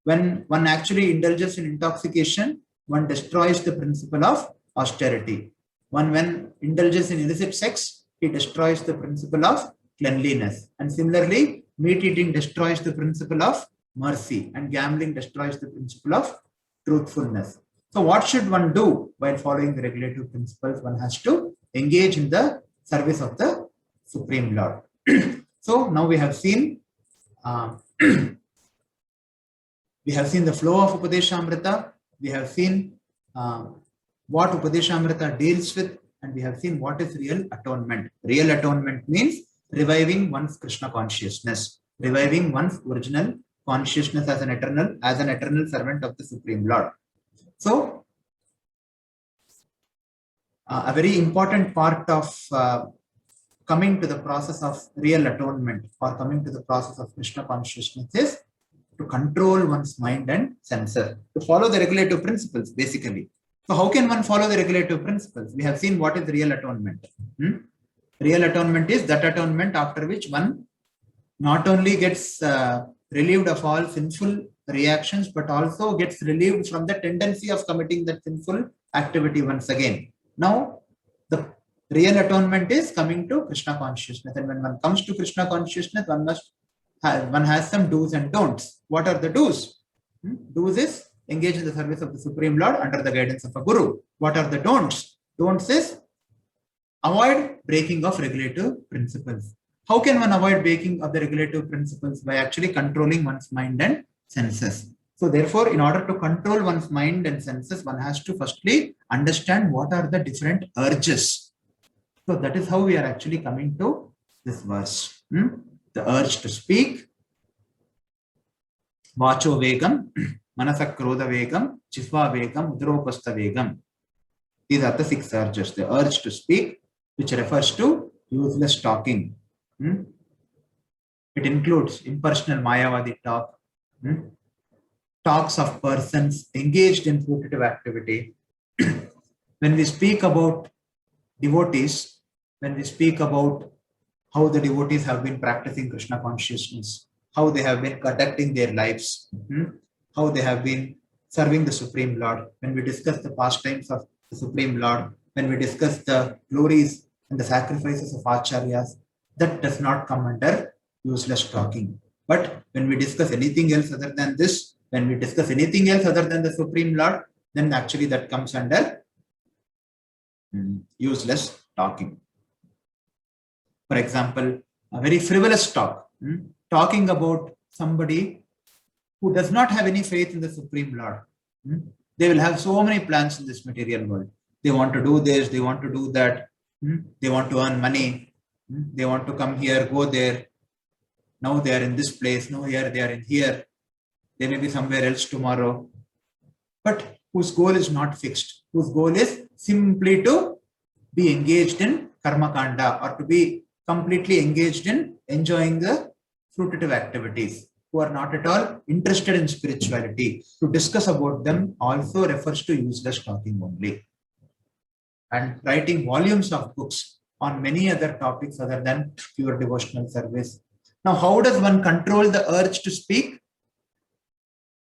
when one actually indulges in intoxication, one destroys the principle of austerity. One, when indulges in illicit sex, he destroys the principle of cleanliness. And similarly, meat eating destroys the principle of mercy, and gambling destroys the principle of truthfulness. So what should one do while following the regulative principles? One has to engage in the service of the Supreme Lord. So now we have seen the flow of Upadeshamrita. We have seen what Upadeshamrita deals with, and we have seen what is real atonement. Real atonement means reviving one's Krishna consciousness, reviving one's original consciousness as an eternal servant of the Supreme Lord. So a very important part of coming to the process of real atonement, or coming to the process of Krishna consciousness, is to control one's mind and senses, to follow the regulative principles, basically. So how can one follow the regulative principles? We have seen what is real atonement. Real atonement is that atonement after which one not only gets relieved of all sinful reactions, but also gets relieved from the tendency of committing that sinful activity once again. Now, the real atonement is coming to Krishna consciousness. And when one comes to Krishna consciousness, one has some do's and don'ts. What are the do's? Do's is engage in the service of the Supreme Lord under the guidance of a guru. What are the don'ts? Don'ts is avoid breaking of regulative principles. How can one avoid breaking of the regulative principles? By actually controlling one's mind and senses. So therefore, in order to control one's mind and senses, one has to firstly understand what are the different urges. So that is how we are actually coming to this verse. The urge to speak, vacho vegam, manasa krodha vegam, jihva vegam, udropastha vegam. These are the 6 urges. The urge to speak, which refers to useless talking. It includes impersonal Mayavadi talk, talks of persons engaged in fruitive activity. When we speak about devotees, when we speak about how the devotees have been practicing Krishna consciousness, how they have been conducting their lives, how they have been serving the Supreme Lord, when we discuss the pastimes of the Supreme Lord, when we discuss the glories and the sacrifices of Acharyas, that does not come under useless talking. But when we discuss anything else other than this, when we discuss anything else other than the Supreme Lord, then actually that comes under useless talking. For example, a very frivolous talk, talking about somebody who does not have any faith in the Supreme Lord. They will have so many plans in this material world. They want to do this, they want to do that, they want to earn money, they want to come here, go there. Now they are in this place, now here they are in here. They may be somewhere else tomorrow. But whose goal is not fixed, whose goal is simply to be engaged in karma kanda, or to be completely engaged in enjoying the fruitive activities, who are not at all interested in spirituality. To discuss about them also refers to useless talking only. And writing volumes of books on many other topics other than pure devotional service. Now, how does one control the urge to speak?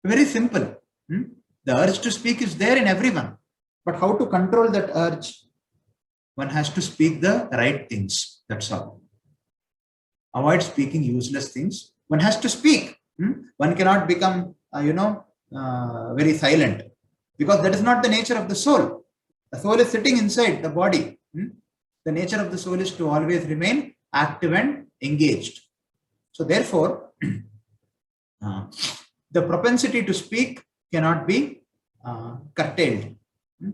Very simple. The urge to speak is there in everyone. But how to control that urge? One has to speak the right things. That's all. Avoid speaking useless things. One has to speak. One cannot become, very silent, because that is not the nature of the soul. The soul is sitting inside the body. The nature of the soul is to always remain active and engaged. So therefore, the propensity to speak cannot be curtailed.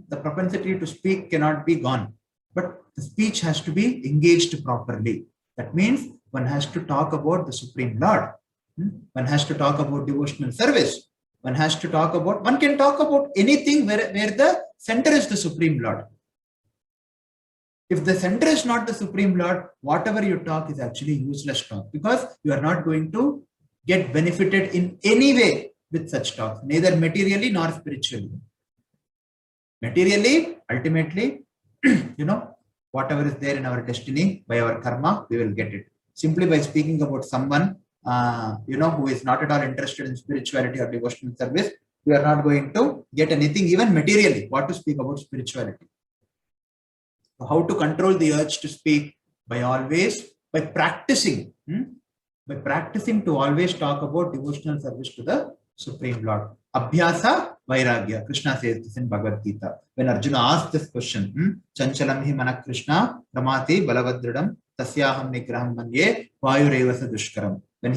The propensity to speak cannot be gone. But the speech has to be engaged properly. That means one has to talk about the Supreme Lord. One has to talk about devotional service. One has to talk about, one can talk about anything where the center is the Supreme Lord. If the center is not the Supreme Lord, whatever you talk is actually useless talk, because you are not going to get benefited in any way with such talks, neither materially nor spiritually. Materially, ultimately, whatever is there in our destiny, by our karma, we will get it. Simply by speaking about someone, who is not at all interested in spirituality or devotional service, we are not going to get anything, even materially. What to speak about spirituality? How to control the urge to speak? By practicing to always talk about devotional service to the Supreme Lord. Abhyasa Vairagya. Krishna says this in Bhagavad Gita. When Arjuna asked this question, Chanchalam hi manak Krishna, Ramati Balavadridam, Tasyaham Nigraham Manye, Vayurevasa Dushkaram. When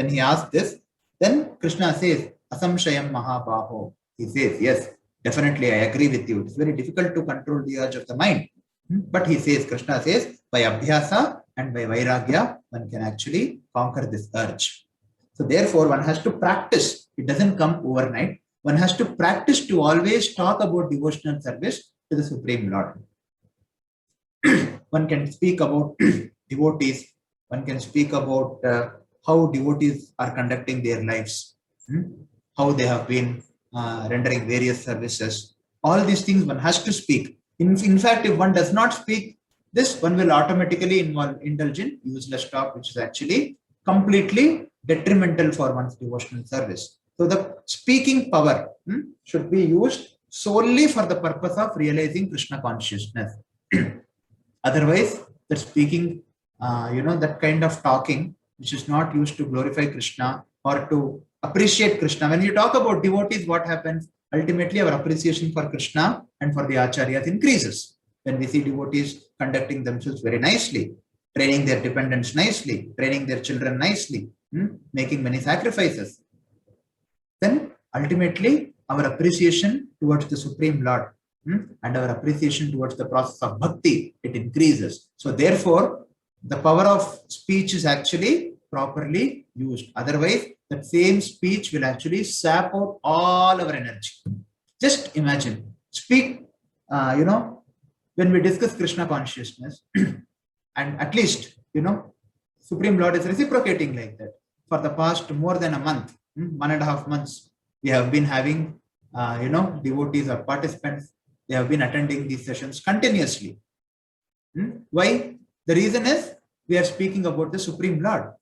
he asked this, then Krishna says, Asamshayam Mahabaho. He says, yes, definitely I agree with you. It's very difficult to control the urge of the mind. But Krishna says, by Abhyasa and by Vairagya, one can actually conquer this urge. So therefore, one has to practice. It doesn't come overnight. One has to practice to always talk about devotional service to the Supreme Lord. One can speak about devotees. One can speak about how devotees are conducting their lives, how they have been rendering various services. All these things one has to speak. In fact, if one does not speak this, one will automatically indulge in useless talk, which is actually completely detrimental for one's devotional service. So the speaking power should be used solely for the purpose of realizing Krishna consciousness. Otherwise, the speaking, that kind of talking, which is not used to glorify Krishna or to appreciate Krishna. When you talk about devotees, what happens? Ultimately, our appreciation for Krishna and for the Acharyas increases. When we see devotees conducting themselves very nicely, training their dependents nicely, training their children nicely, making many sacrifices, then ultimately our appreciation towards the Supreme Lord and our appreciation towards the process of bhakti, it increases. So therefore, the power of speech is actually properly used. Otherwise, that same speech will actually sap out all our energy. Just imagine, speak, when we discuss Krishna consciousness, and at least, Supreme Lord is reciprocating like that. For the past more than a month, 1.5 months, we have been having, devotees or participants. They have been attending these sessions continuously. Why? The reason is we are speaking about the Supreme Lord.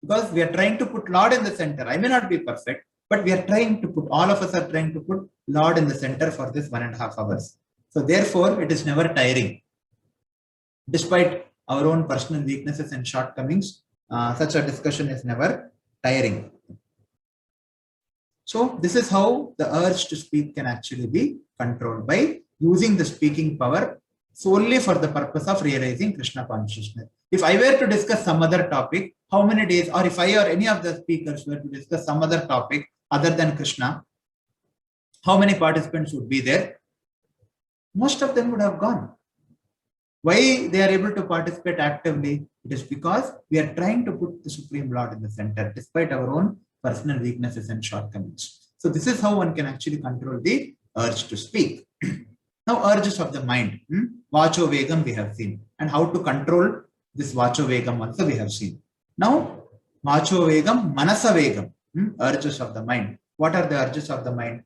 Because we are trying to put Lord in the center. I may not be perfect, but we are trying to put, all of us are trying to put Lord in the center for this 1.5 hours. So therefore, it is never tiring. Despite our own personal weaknesses and shortcomings, such a discussion is never tiring. So this is how the urge to speak can actually be controlled, by using the speaking power solely for the purpose of realizing Krishna consciousness. If I were to discuss some other topic, how many days, or if I or any of the speakers were to discuss some other topic other than Krishna, how many participants would be there? Most of them would have gone. Why they are able to participate actively? It is because we are trying to put the Supreme Lord in the center, despite our own personal weaknesses and shortcomings. So this is how one can actually control the urge to speak. Now, urges of the mind, Vacho Vegam we have seen, and how to control this Vacho Vegam also we have seen. Now, Vacho Vegam, Manasa Vegam, urges of the mind. What are the urges of the mind?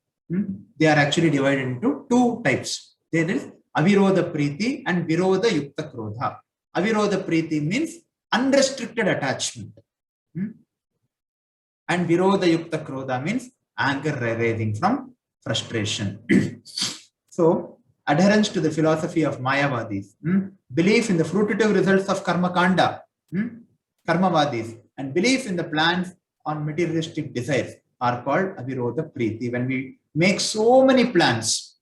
They are actually divided into 2 types. There is Avirodha Priti and Virodha Yukta Krodha. Avirodha Priti means unrestricted attachment. And Virodha Yukta Krodha means anger arising from frustration. So, adherence to the philosophy of Mayavadis, belief in the fruitive results of Karma Kanda, Karmavadis, and belief in the plans on materialistic desires are called Avirodha Priti. When we make so many plans,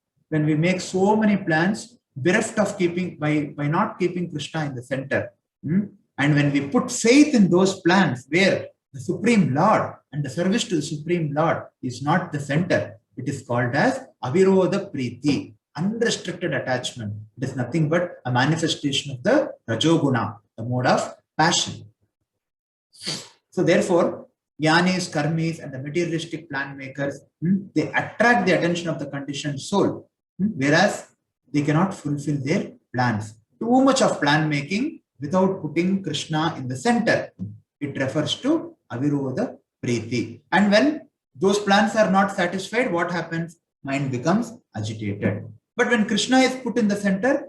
bereft of keeping, by not keeping Krishna in the center, and when we put faith in those plans where the Supreme Lord and the service to the Supreme Lord is not the center, it is called as Avirodha Priti, unrestricted attachment. It is nothing but a manifestation of the Rajoguna, the mode of passion. So therefore, Jnanis, Karmis, and the materialistic plan makers, they attract the attention of the conditioned soul, whereas they cannot fulfill their plans. Too much of plan making without putting Krishna in the center, it refers to Avirodha Priti. And when those plans are not satisfied, what happens? Mind becomes agitated. But when Krishna is put in the center,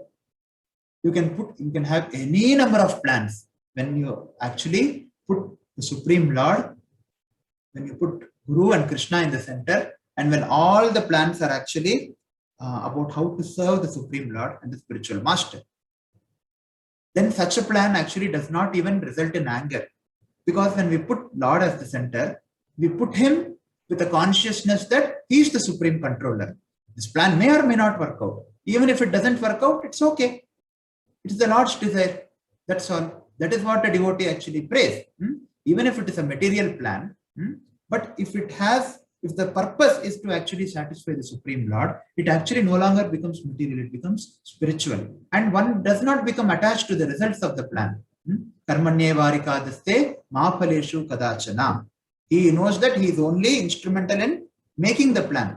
you can have any number of plans. When you actually put the Supreme Lord, when you put Guru and Krishna in the center, and when all the plans are actually about how to serve the Supreme Lord and the spiritual master, then such a plan actually does not even result in anger. Because when we put Lord as the center, we put him with a consciousness that he is the supreme controller. This plan may or may not work out. Even if it doesn't work out, it's okay. It is the Lord's desire. That's all. That is what a devotee actually prays. Even if it is a material plan, but if the purpose is to actually satisfy the Supreme Lord, it actually no longer becomes material, it becomes spiritual. And one does not become attached to the results of the plan. Karmanye varikadaste mahapaleshu kadachana. He knows that he is only instrumental in making the plan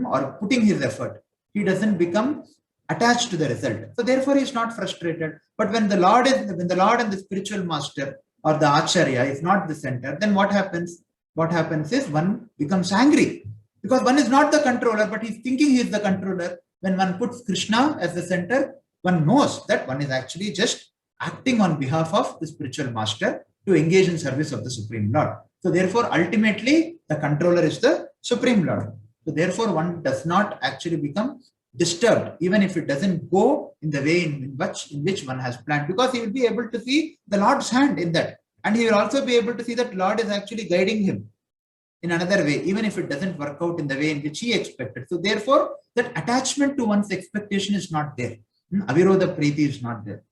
or putting his effort. He doesn't become attached to the result. So therefore he is not frustrated. But when the Lord and the spiritual master or the Acharya is not the center, then what happens? What happens is one becomes angry because one is not the controller, but he's thinking he is the controller. When one puts Krishna as the center, one knows that one is actually just acting on behalf of the spiritual master to engage in service of the Supreme Lord. So therefore, ultimately, the controller is the Supreme Lord. So therefore, one does not actually become disturbed, even if it doesn't go in the way in which one has planned, because he will be able to see the Lord's hand in that. And he will also be able to see that Lord is actually guiding him in another way, even if it doesn't work out in the way in which he expected. So therefore, that attachment to one's expectation is not there. Avirodha Priti is not there.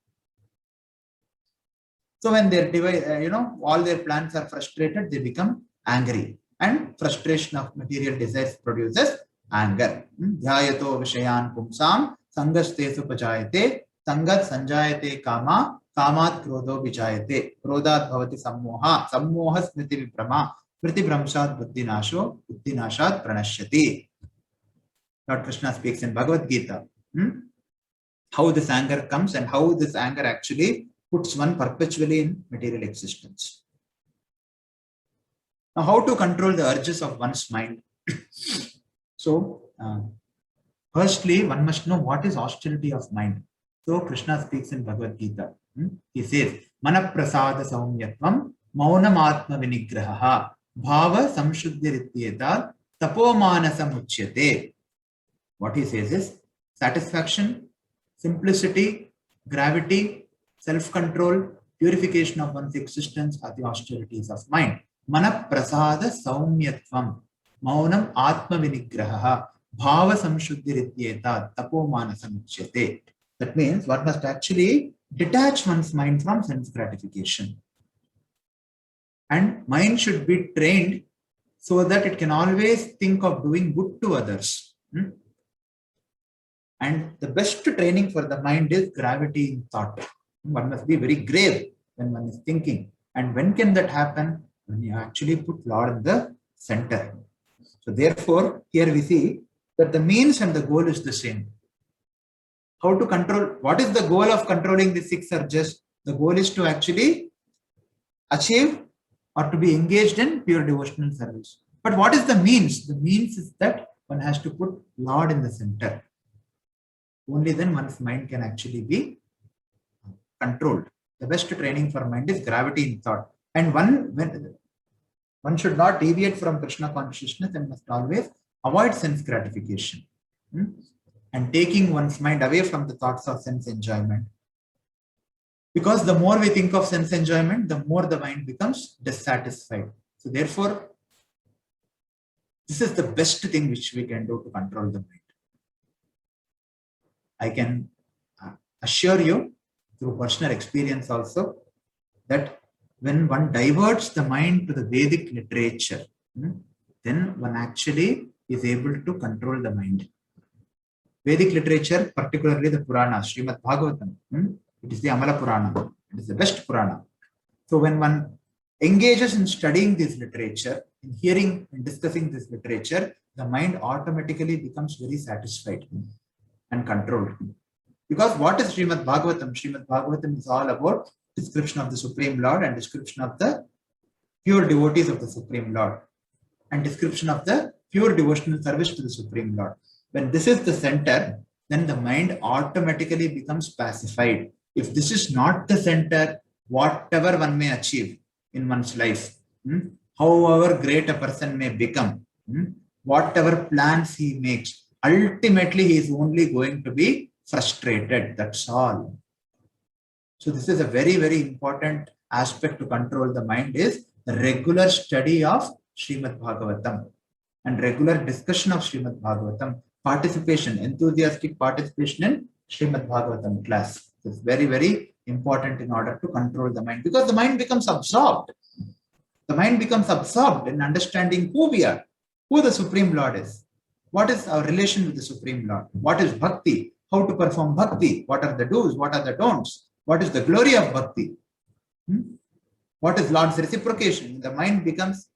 So when all their plans are frustrated, they become angry. And frustration of material desires produces anger. Dhyayato vishayan pumsam sangastesu pachayate sangat sanjayate kama kamat krodho vichayate krodat bhavati sammoha sammoha smriti viprama smriti bramshat buddhinashat pranashyati. Lord Krishna speaks in Bhagavad Gita how this anger comes and how this anger actually puts one perpetually in material existence. Now, how to control the urges of one's mind? So, firstly, one must know what is austerity of mind. So, Krishna speaks in Bhagavad Gita. He says, Manaprasada saumyatvam maunam atma vinigraha bhava samshuddhirityeta tapomanasam uchyate. What he says is satisfaction, simplicity, gravity, self-control, purification of one's existence are the austerities of mind. Manaprasada saumyatvam maunam atma vinigraha bhava samshuddhirityeta tapomanasam uchyate. That means one must actually detach one's mind from sense gratification. And mind should be trained so that it can always think of doing good to others. And the best training for the mind is gravity in thought. One must be very grave when one is thinking. And when can that happen? When you actually put Lord in the center. So therefore, here we see that the means and the goal is the same. How to control? What is the goal of controlling the 6 urges? The goal is to actually achieve or to be engaged in pure devotional service. But what is the means? The means is that one has to put Lord in the center. Only then one's mind can actually be controlled. The best training for mind is gravity in thought. And one should not deviate from Krishna consciousness and must always avoid sense gratification. And taking one's mind away from the thoughts of sense enjoyment. Because the more we think of sense enjoyment, the more the mind becomes dissatisfied. So therefore, this is the best thing which we can do to control the mind. I can assure you through personal experience also that when one diverts the mind to the Vedic literature, then one actually is able to control the mind. Vedic literature, particularly the Purana, Srimad Bhagavatam, it is the Amala Purana. It is the best Purana. So when one engages in studying this literature, in hearing and discussing this literature, the mind automatically becomes very satisfied and controlled. Because what is Srimad Bhagavatam? Srimad Bhagavatam is all about description of the Supreme Lord and description of the pure devotees of the Supreme Lord. and description of the pure devotional service to the Supreme Lord. When this is the center, then the mind automatically becomes pacified. If this is not the center, whatever one may achieve in one's life, however great a person may become, whatever plans he makes, ultimately he is only going to be frustrated. That's all. So this is a very, very important aspect to control the mind, is the regular study of Srimad Bhagavatam and regular discussion of Srimad Bhagavatam, participation, enthusiastic participation in Srimad Bhagavatam class. It's very, very important in order to control the mind, because the mind becomes absorbed. The mind becomes absorbed in understanding who we are, who the Supreme Lord is, what is our relation with the Supreme Lord, what is bhakti, how to perform bhakti, what are the do's, what are the don'ts, what is the glory of bhakti, what is Lord's reciprocation. The mind becomes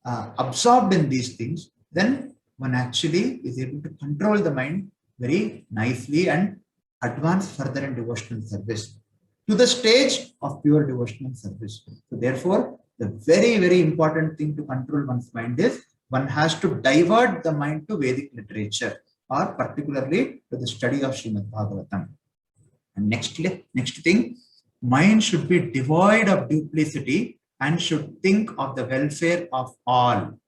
absorbed in these things, then one actually is able to control the mind very nicely and advance further in devotional service to the stage of pure devotional service. So therefore, the very, very important thing to control one's mind is one has to divert the mind to Vedic literature, or particularly to the study of Srimad Bhagavatam. And next thing, mind should be devoid of duplicity and should think of the welfare of all.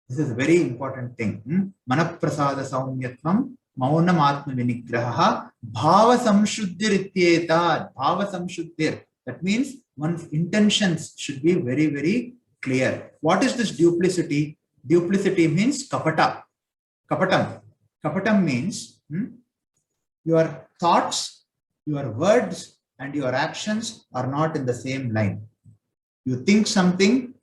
This is a very important thing. Manaprasada saumyatvam maunam atma vinigraha bhava samshuddhir ityeta. Bhava samshuddhir. That means one's intentions should be very, very clear. What is this duplicity? Duplicity means kapata. Kapatam. Kapatam means your thoughts, your words, and your actions are not in the same line. You think something,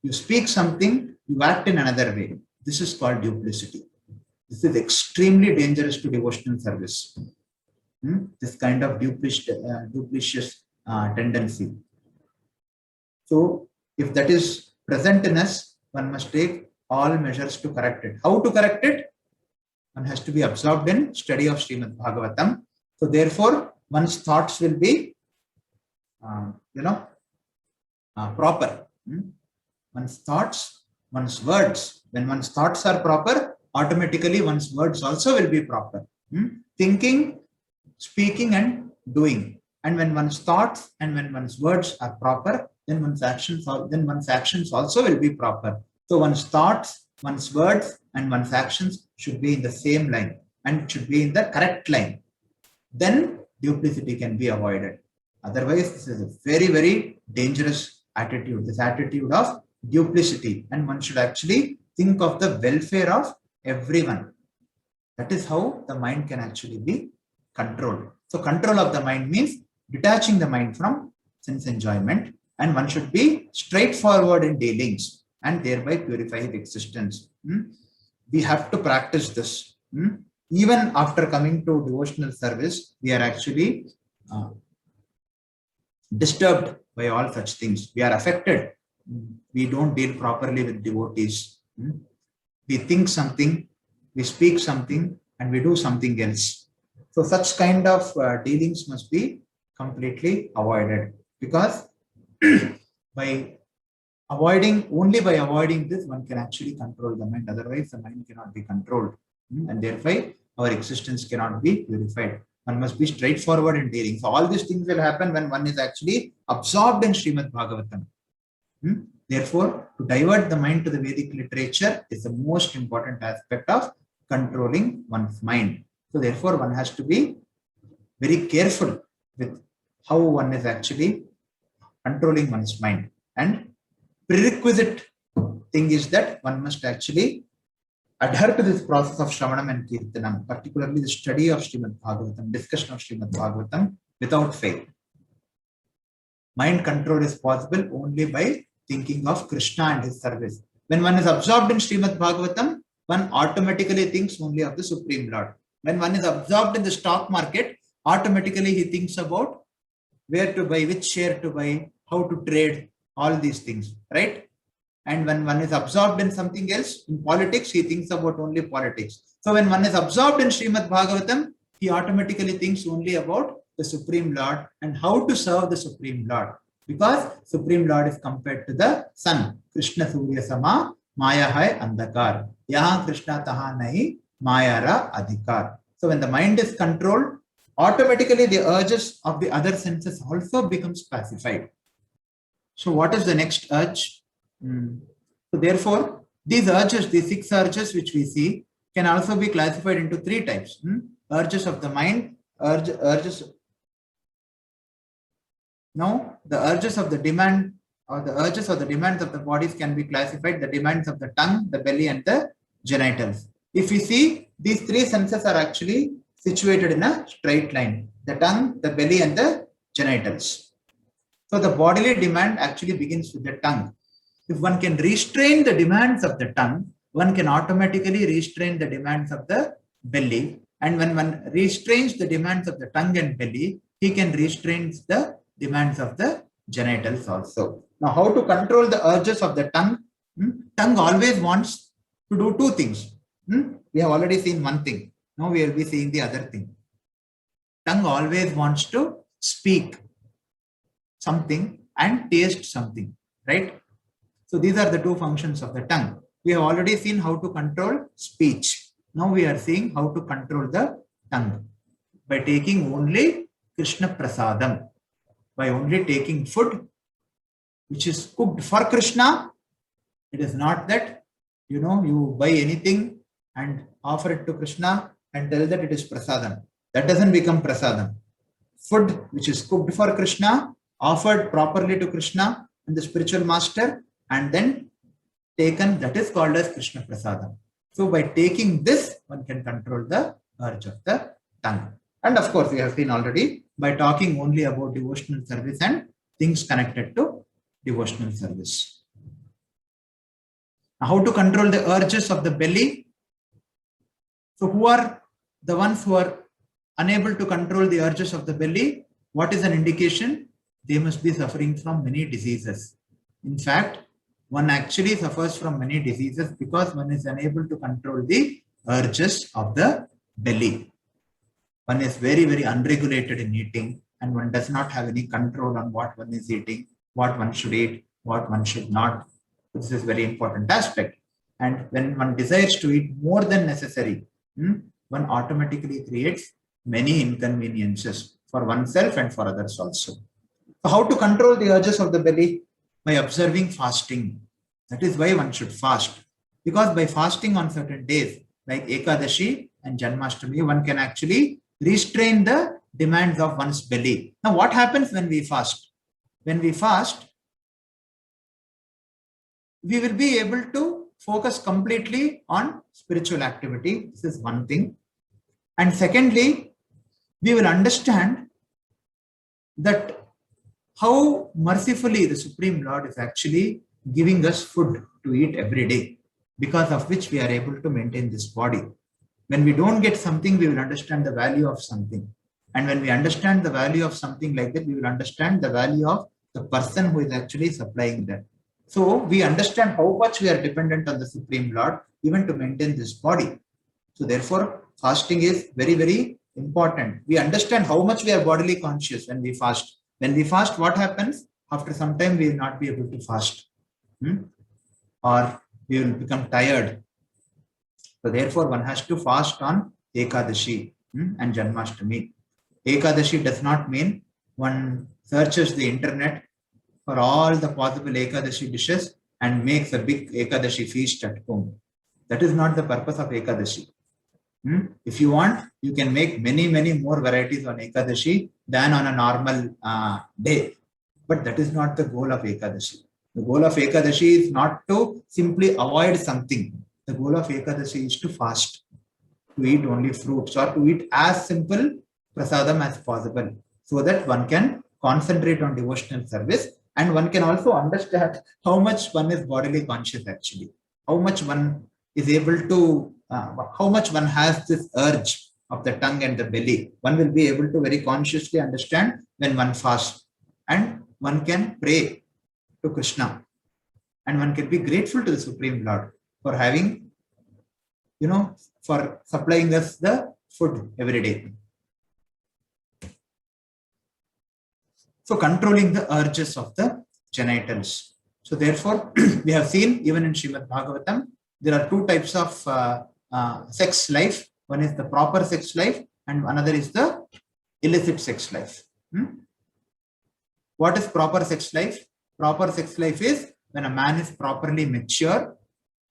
you speak something, you act in another way. This is called duplicity. This is extremely dangerous to devotional service. This kind of duplicitous tendency. So, if that is present in us, one must take all measures to correct it. How to correct it? One has to be absorbed in study of Srimad Bhagavatam. So, therefore, one's thoughts will be, proper. One's thoughts, one's words. When one's thoughts are proper, automatically one's words also will be proper. Thinking, speaking, and doing. And when one's thoughts and when one's words are proper, then one's actions also will be proper. So one's thoughts, one's words, and one's actions should be in the same line and should be in the correct line. Then duplicity can be avoided. Otherwise, this is a very, very dangerous attitude, this attitude of duplicity, and one should actually think of the welfare of everyone. That is how the mind can actually be controlled. So control of the mind means detaching the mind from sense enjoyment, and one should be straightforward in dealings and thereby purify his existence. We have to practice this. Even after coming to devotional service, we are actually disturbed by all such things. We are affected. We don't deal properly with devotees. We think something, we speak something, and we do something else. So such kind of dealings must be completely avoided, because by avoiding this, one can actually control the mind. Otherwise, the mind cannot be controlled, and therefore our existence cannot be purified. One must be straightforward in dealing. So all these things will happen when one is actually absorbed in Srimad Bhagavatam. Therefore, to divert the mind to the Vedic literature is the most important aspect of controlling one's mind. So therefore, one has to be very careful with how one is actually controlling one's mind. And prerequisite thing is that one must actually adhere to this process of Shravanam and Kirtanam, particularly the study of Srimad Bhagavatam, discussion of Srimad Bhagavatam without fail. Mind control is possible only by thinking of Krishna and his service. When one is absorbed in Srimad Bhagavatam, one automatically thinks only of the Supreme Lord. When one is absorbed in the stock market, automatically he thinks about where to buy, which share to buy, how to trade, all these things, right? And when one is absorbed in something else, in politics, he thinks about only politics. So when one is absorbed in Srimad Bhagavatam, he automatically thinks only about the Supreme Lord and how to serve the Supreme Lord. Because Supreme Lord is compared to the sun, Krishna Surya Sama, Maya hai andhakar. Yahan Krishna tahan nahi, Maya ra adhikar. So when the mind is controlled, automatically the urges of the other senses also becomes pacified. So what is the next urge? So therefore, these urges, these 6 urges which we see, can also be classified into 3 types. Urges of the mind, urges. Now, the urges of the demand or the urges or the demands of the bodies can be classified the demands of the tongue, the belly, and the genitals. If we see, these 3 senses are actually situated in a straight line: the tongue, the belly, and the genitals. So the bodily demand actually begins with the tongue. If one can restrain the demands of the tongue, one can automatically restrain the demands of the belly. And when one restrains the demands of the tongue and belly, he can restrain the demands of the genitals also. Now, how to control the urges of the tongue? Tongue always wants to do 2 things. We have already seen one thing. Now we will be seeing the other thing. Tongue always wants to speak something and taste something, right? So these are the 2 functions of the tongue. We have already seen how to control speech. Now we are seeing how to control the tongue by taking only Krishna Prasadam, by only taking food which is cooked for Krishna. It is not that, you buy anything and offer it to Krishna and tell that it is Prasadam. That doesn't become Prasadam. Food which is cooked for Krishna, offered properly to Krishna and the spiritual master, and then taken, that is called as Krishna Prasadam. So by taking this, one can control the urge of the tongue. And of course, we have seen already, by talking only about devotional service and things connected to devotional service. Now, how to control the urges of the belly? So who are the ones who are unable to control the urges of the belly? What is an indication? They must be suffering from many diseases. In fact, one actually suffers from many diseases because one is unable to control the urges of the belly. One is very, very unregulated in eating, and one does not have any control on what one is eating, what one should eat, what one should not. This is a very important aspect. And when one desires to eat more than necessary, one automatically creates many inconveniences for oneself and for others also. So how to control the urges of the belly? By observing fasting. That is why one should fast. Because by fasting on certain days, like Ekadashi and Janmashtami, one can actually restrain the demands of one's belly. Now, what happens when we fast? When we fast, we will be able to focus completely on spiritual activity. This is one thing. And secondly, we will understand that how mercifully the Supreme Lord is actually giving us food to eat every day, because of which we are able to maintain this body. When we don't get something, we will understand the value of something. And when we understand the value of something like that, we will understand the value of the person who is actually supplying that. So we understand how much we are dependent on the Supreme Lord even to maintain this body. So therefore, fasting is very, very important. We understand how much we are bodily conscious when we fast. When we fast, what happens? After some time, we will not be able to fast. Or we will become tired. So therefore, one has to fast on Ekadashi and Janmashtami. Ekadashi does not mean one searches the internet for all the possible Ekadashi dishes and makes a big Ekadashi feast at home. That is not the purpose of Ekadashi. If you want, you can make many, many more varieties on Ekadashi than on a normal day. But that is not the goal of Ekadashi. The goal of Ekadashi is not to simply avoid something. The goal of Ekadashi is to fast, to eat only fruits, or to eat as simple prasadam as possible, so that one can concentrate on devotional service, and one can also understand how much one is bodily conscious actually, how much one is able to, how much one has this urge of the tongue and the belly. One will be able to very consciously understand when one fasts, and one can pray to Krishna, and one can be grateful to the Supreme Lord for having, for supplying us the food every day. So controlling the urges of the genitals. So therefore, we have seen even in Srimad Bhagavatam, there are two types of sex life. One is the proper sex life and another is the illicit sex life. What is proper sex life? Proper sex life is when a man is properly mature,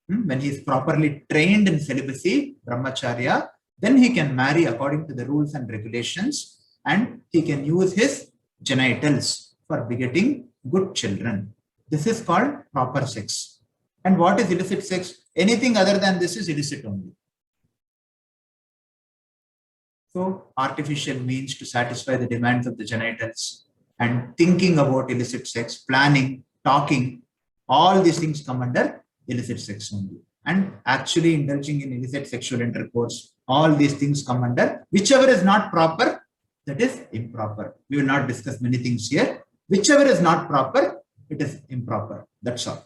when he is properly trained in celibacy, brahmacharya, then he can marry according to the rules and regulations, and he can use his genitals for begetting good children. This is called proper sex. And what is illicit sex? Anything other than this is illicit only. So artificial means to satisfy the demands of the genitals and thinking about illicit sex, planning, talking, all these things come under illicit sex only. And actually indulging in illicit sexual intercourse, all these things come under whichever is not proper, that is improper. We will not discuss many things here. Whichever is not proper, it is improper. That's all.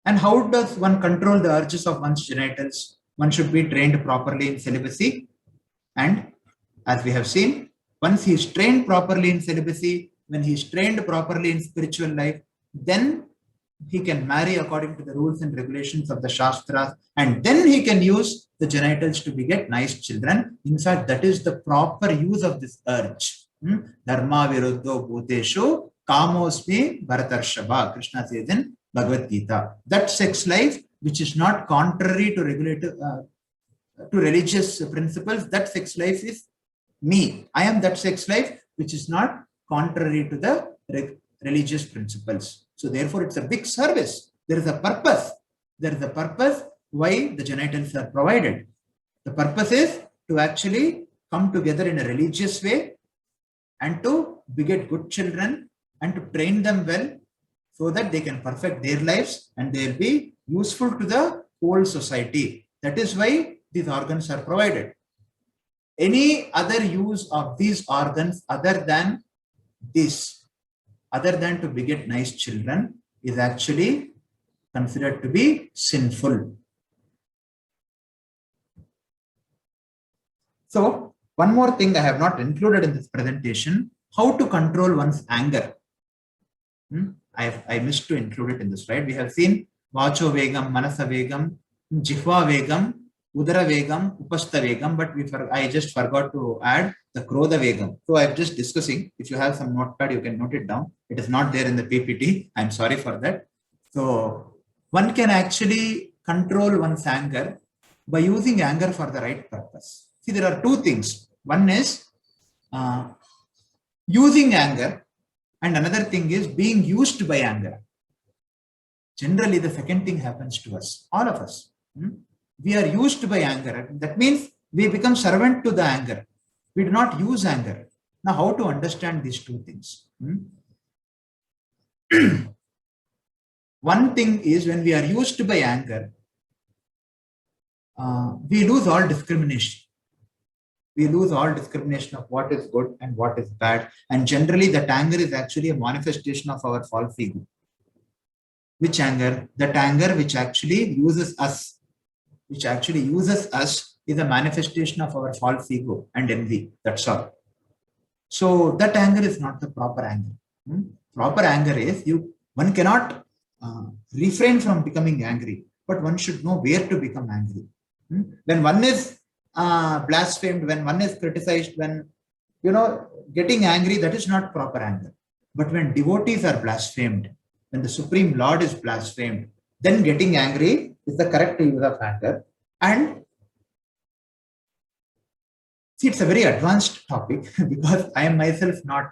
And how does one control the urges of one's genitals? One should be trained properly in celibacy. And as we have seen, once he is trained properly in celibacy, when he is trained properly in spiritual life, then he can marry according to the rules and regulations of the Shastras, and then he can use the genitals to beget nice children. In fact, that is the proper use of this urge. Dharma viruddho bhuteshu kamosmi bharatarshava, Krishna says in Bhagavad Gita. That sex life which is not contrary to religious principles, that sex life is me. I am that sex life which is not contrary to the religious principles. So therefore, it's a big service. There is a purpose. There is a purpose why the genitals are provided. The purpose is to actually come together in a religious way and to beget good children and to train them well so that they can perfect their lives and they will be useful to the whole society. That is why these organs are provided. Any other use of these organs other than this, other than to beget nice children, is actually considered to be sinful. So, one more thing I have not included in this presentation, how to control one's anger. I missed to include it in this, right? We have seen Vacho Vegam, Manasa Vegam, Jihva Vegam, Udara Vegam, Upastha Vegam, but I just forgot to add the Krodha Vegam. So I'm just discussing. If you have some notepad, you can note it down. It is not there in the PPT. I'm sorry for that. So one can actually control one's anger by using anger for the right purpose. See, there are two things. One is using anger, and another thing is being used by anger. Generally, the second thing happens to us, all of us. We are used by anger. That means we become servant to the anger. We do not use anger. Now, how to understand these two things? One thing is when we are used by anger, we lose all discrimination. We lose all discrimination of what is good and what is bad. And generally, that anger is actually a manifestation of our false ego. Which anger? That anger which actually uses us. Which actually uses us is a manifestation of our false ego and envy. That's all. So that anger is not the proper anger. Proper anger is one cannot refrain from becoming angry, but one should know where to become angry. When one is blasphemed, when one is criticized, when getting angry, that is not proper anger. But when devotees are blasphemed, when the Supreme Lord is blasphemed, then getting angry is the correct use of anger. And see, it's a very advanced topic because I am myself not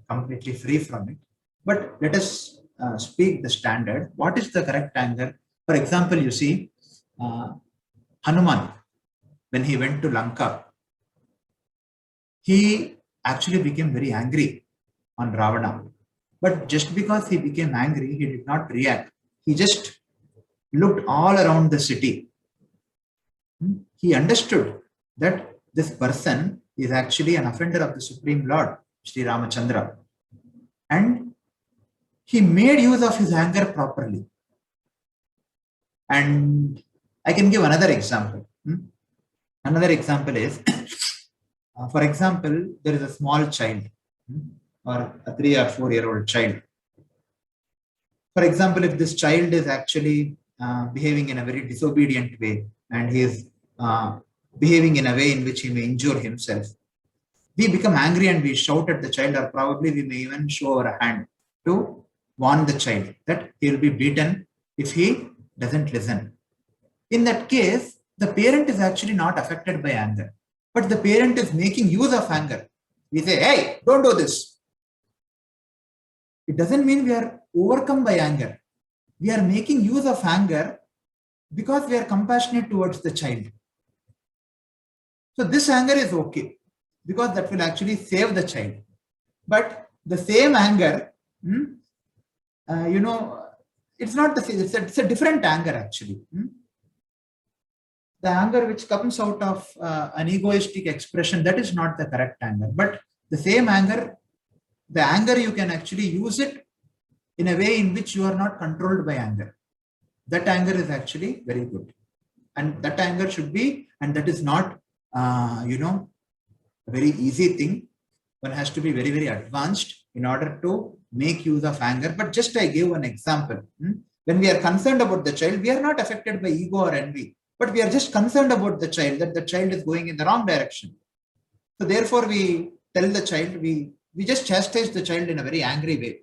completely free from it. But let us speak the standard. What is the correct anger? For example, you see, Hanuman, when he went to Lanka, he actually became very angry on Ravana. But just because he became angry, he did not react. He just looked all around the city. He understood that this person is actually an offender of the Supreme Lord, Sri Ramachandra. And he made use of his anger properly. And I can give another example. Another example is, for example, there is a small child or a 3 or 4 year old child. For example, if this child is actually behaving in a very disobedient way and he is behaving in a way in which he may injure himself, we become angry and we shout at the child, or probably we may even show our hand to warn the child that he will be beaten if he doesn't listen. In that case, the parent is actually not affected by anger, but the parent is making use of anger. We say, hey, don't do this. It doesn't mean we are overcome by anger. We are making use of anger because we are compassionate towards the child. So this anger is okay because that will actually save the child. But the same anger, it's not the same, it's a different anger actually. The anger which comes out of an egoistic expression, that is not the correct anger. But the same anger, the anger you can actually use it in a way in which you are not controlled by anger. That anger is actually very good. And that anger should be, and that is not, a very easy thing. One has to be very, very advanced in order to make use of anger. But just I gave an example. When we are concerned about the child, we are not affected by ego or envy, but we are just concerned about the child, that the child is going in the wrong direction. So therefore we tell the child, we just chastise the child in a very angry way,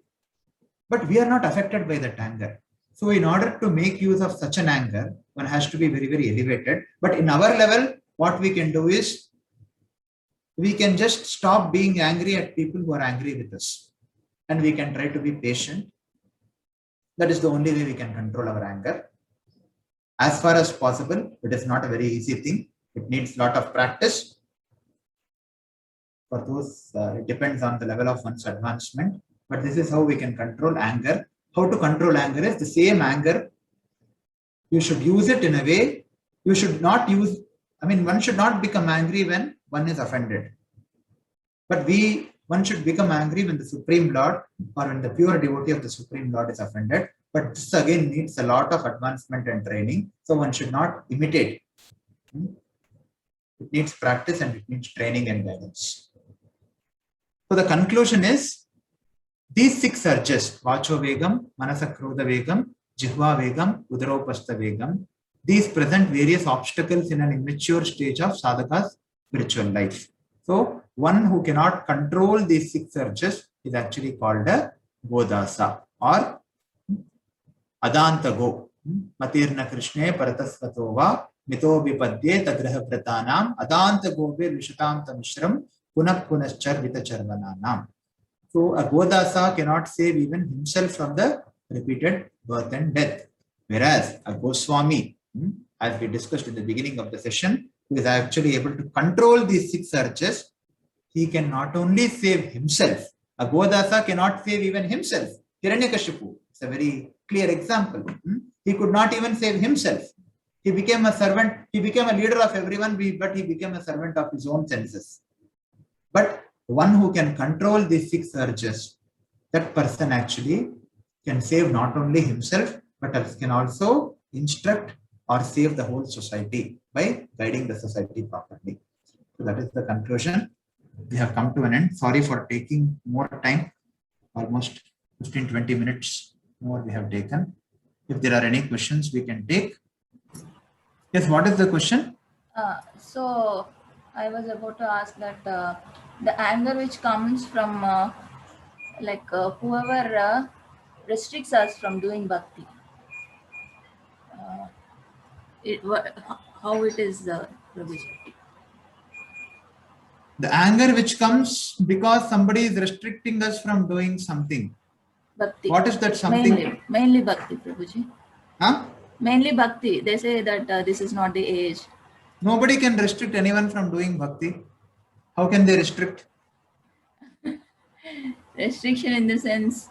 but we are not affected by that anger. So in order to make use of such an anger, one has to be very, very elevated. But in our level, what we can do is, we can just stop being angry at people who are angry with us, and we can try to be patient. That is the only way we can control our anger. As far as possible, it is not a very easy thing. It needs a lot of practice. For those, it depends on the level of one's advancement. But this is how we can control anger. How to control anger is the same anger. You should use it in a way. You should not use, one should not become angry when one is offended. But one should become angry when the Supreme Lord or when the pure devotee of the Supreme Lord is offended. But this again needs a lot of advancement and training. So one should not imitate. It needs practice and it needs training and guidance. So the conclusion is, these 6 urges, Vacho Vegam, Manasa Krodha Vegam, Jihva Vegam, Udaropastha Vegam, these present various obstacles in an immature stage of sadhaka's spiritual life. So one who cannot control these 6 urges is actually called a Godasa or Adantago. Matirna Krishne Paratasvatova Mito Vipadye Tagraha Pratanam Adantagobe Vishatam Tamishram Punak Punaschar Vitacharvananam. So a Godasa cannot save even himself from the repeated birth and death. Whereas a Goswami, as we discussed in the beginning of the session, who is actually able to control these 6 urges, he can not only save himself. A Godasa cannot save even himself. Hiranyakashipu, it's a very clear example. He could not even save himself. He became a servant. He became a leader of everyone, but he became a servant of his own senses. But one who can control these 6 urges, that person actually can save not only himself, but can also instruct or save the whole society by guiding the society properly. So that is the conclusion. We have come to an end. Sorry for taking more time, almost 15-20 minutes more we have taken. If there are any questions, we can take. Yes, what is the question? So I was about to ask that the anger which comes from whoever restricts us from doing bhakti, how it is, Prabhuji? The anger which comes because somebody is restricting us from doing something. Bhakti. What is that something? Mainly bhakti, Prabhuji. Huh? Mainly bhakti. They say that this is not the age. Nobody can restrict anyone from doing bhakti. How can they restrict? Restriction in the sense,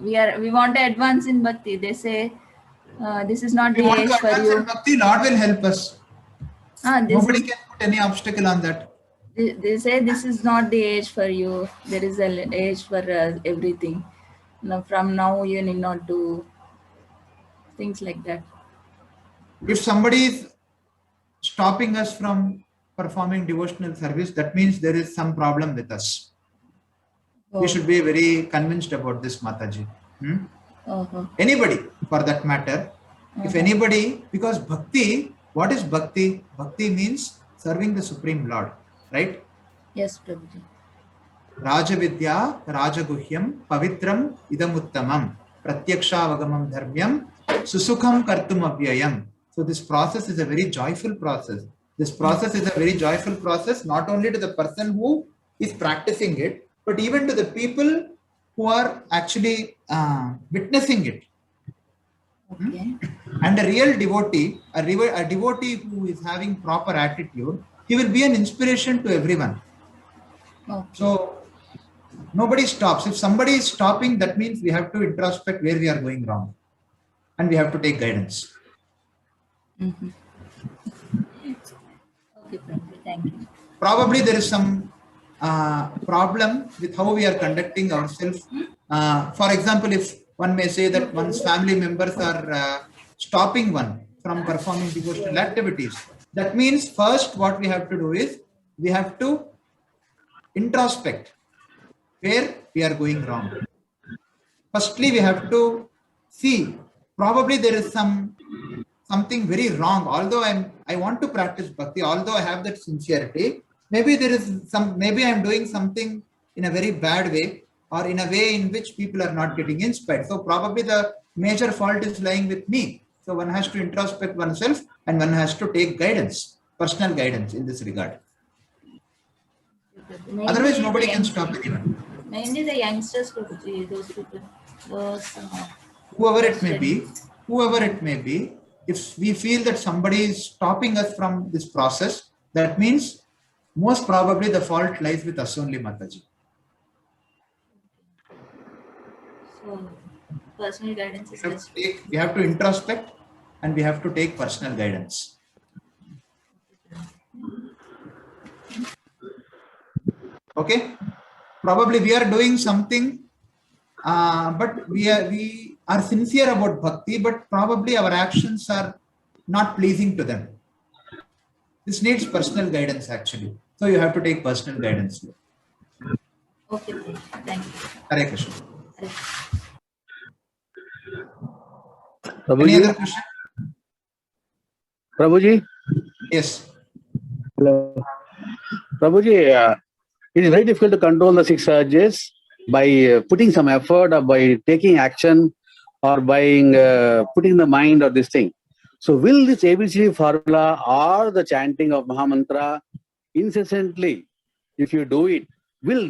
we want to advance in bhakti. They say this is not the age for you. Bhakti, Lord will help us. Nobody can put any obstacle on that. They say this is not the age for you. There is an age for everything. Now, from now you need not do things like that. If somebody is stopping us from performing devotional service, that means there is some problem with us. We should be very convinced about this, Mataji. Anybody, for that matter, if anybody, because bhakti, what is bhakti? Bhakti means serving the Supreme Lord, right? Yes, Prabhuji. Rajavidya, Rajaguhyam, Pavitram, Idamuttamam, Pratyaksha Dharmyam, Susukham Kartum Avyayam. So this process is a very joyful process. This process is a very joyful process, not only to the person who is practicing it, but even to the people who are actually witnessing it. Okay. And a real devotee, a devotee who is having proper attitude, he will be an inspiration to everyone. Okay. So nobody stops. If somebody is stopping, that means we have to introspect where we are going wrong, and we have to take guidance. Okay, Prabhuji, thank you. Probably there is some problem with how we are conducting ourselves. For example, if one may say that one's family members are stopping one from performing devotional activities, that means first what we have to do is we have to introspect where we are going wrong. Firstly, we have to see probably there is something very wrong. Although I want to practice bhakti, although I have that sincerity, maybe there is maybe I'm doing something in a very bad way, or in a way in which people are not getting inspired. So probably the major fault is lying with me. So one has to introspect oneself, and one has to take guidance, personal guidance in this regard. Mainly Otherwise, nobody can stop anyone. Mainly the youngsters, Prabhuji, those people, Whoever it may be, if we feel that somebody is stopping us from this process, that means most probably the fault lies with us only, Mataji. So personal guidance is best. We have to introspect, and we have to take personal guidance. Okay, probably we are doing something, but we are sincere about bhakti, but probably our actions are not pleasing to them. This needs personal guidance actually. So you have to take personal guidance. Okay, thank you. Hare Krishna. Prabhuji? Any other question? Prabhuji? Yes. Hello. Prabhuji, it is very difficult to control the six urges by putting some effort, or by taking action, or by putting the mind or this thing. So will this ABC formula or the chanting of Mahamantra incessantly, if you do it, will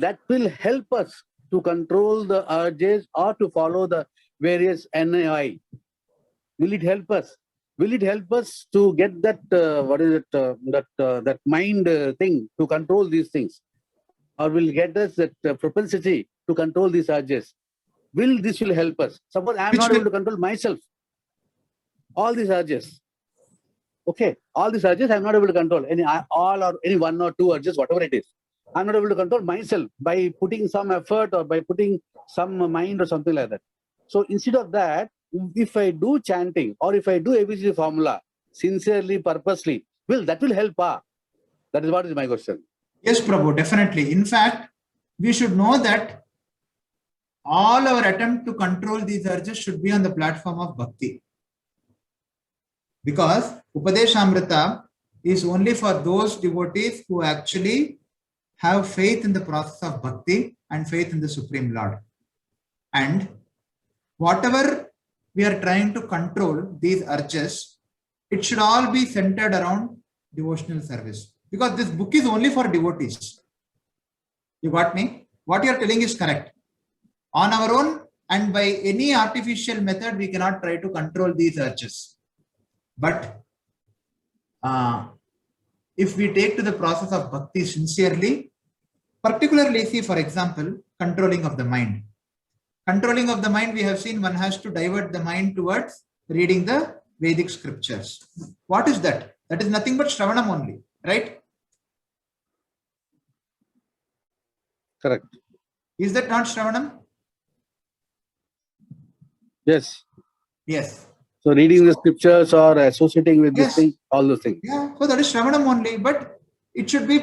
help us to control the urges or to follow the various NAI? Will it help us? Will it help us to get that, that mind thing to control these things? Or will get us that propensity to control these urges? This will help us? Suppose I am not able to control myself, all these urges. Okay, all these urges I am not able to control, any one or two urges, whatever it is. I am not able to control myself by putting some effort or by putting some mind or something like that. So instead of that, if I do chanting or if I do ABC formula sincerely, purposely, that will help? That is what is my question. Yes, Prabhu, definitely. In fact, we should know that all our attempt to control these urges should be on the platform of bhakti. Because Upadeshamrita is only for those devotees who actually have faith in the process of bhakti and faith in the Supreme Lord. And whatever we are trying to control, these urges, it should all be centered around devotional service. Because this book is only for devotees. You got me? What you are telling is correct. On our own and by any artificial method, we cannot try to control these urges. But if we take to the process of bhakti sincerely, particularly see, for example, controlling of the mind. Controlling of the mind, we have seen one has to divert the mind towards reading the Vedic scriptures. What is that? That is nothing but Shravanam only, right? Correct. Is that not Shravanam? Yes. Yes. So reading the scriptures or associating with this thing, all those things. Yeah, so that is Shravanam only, but it should be,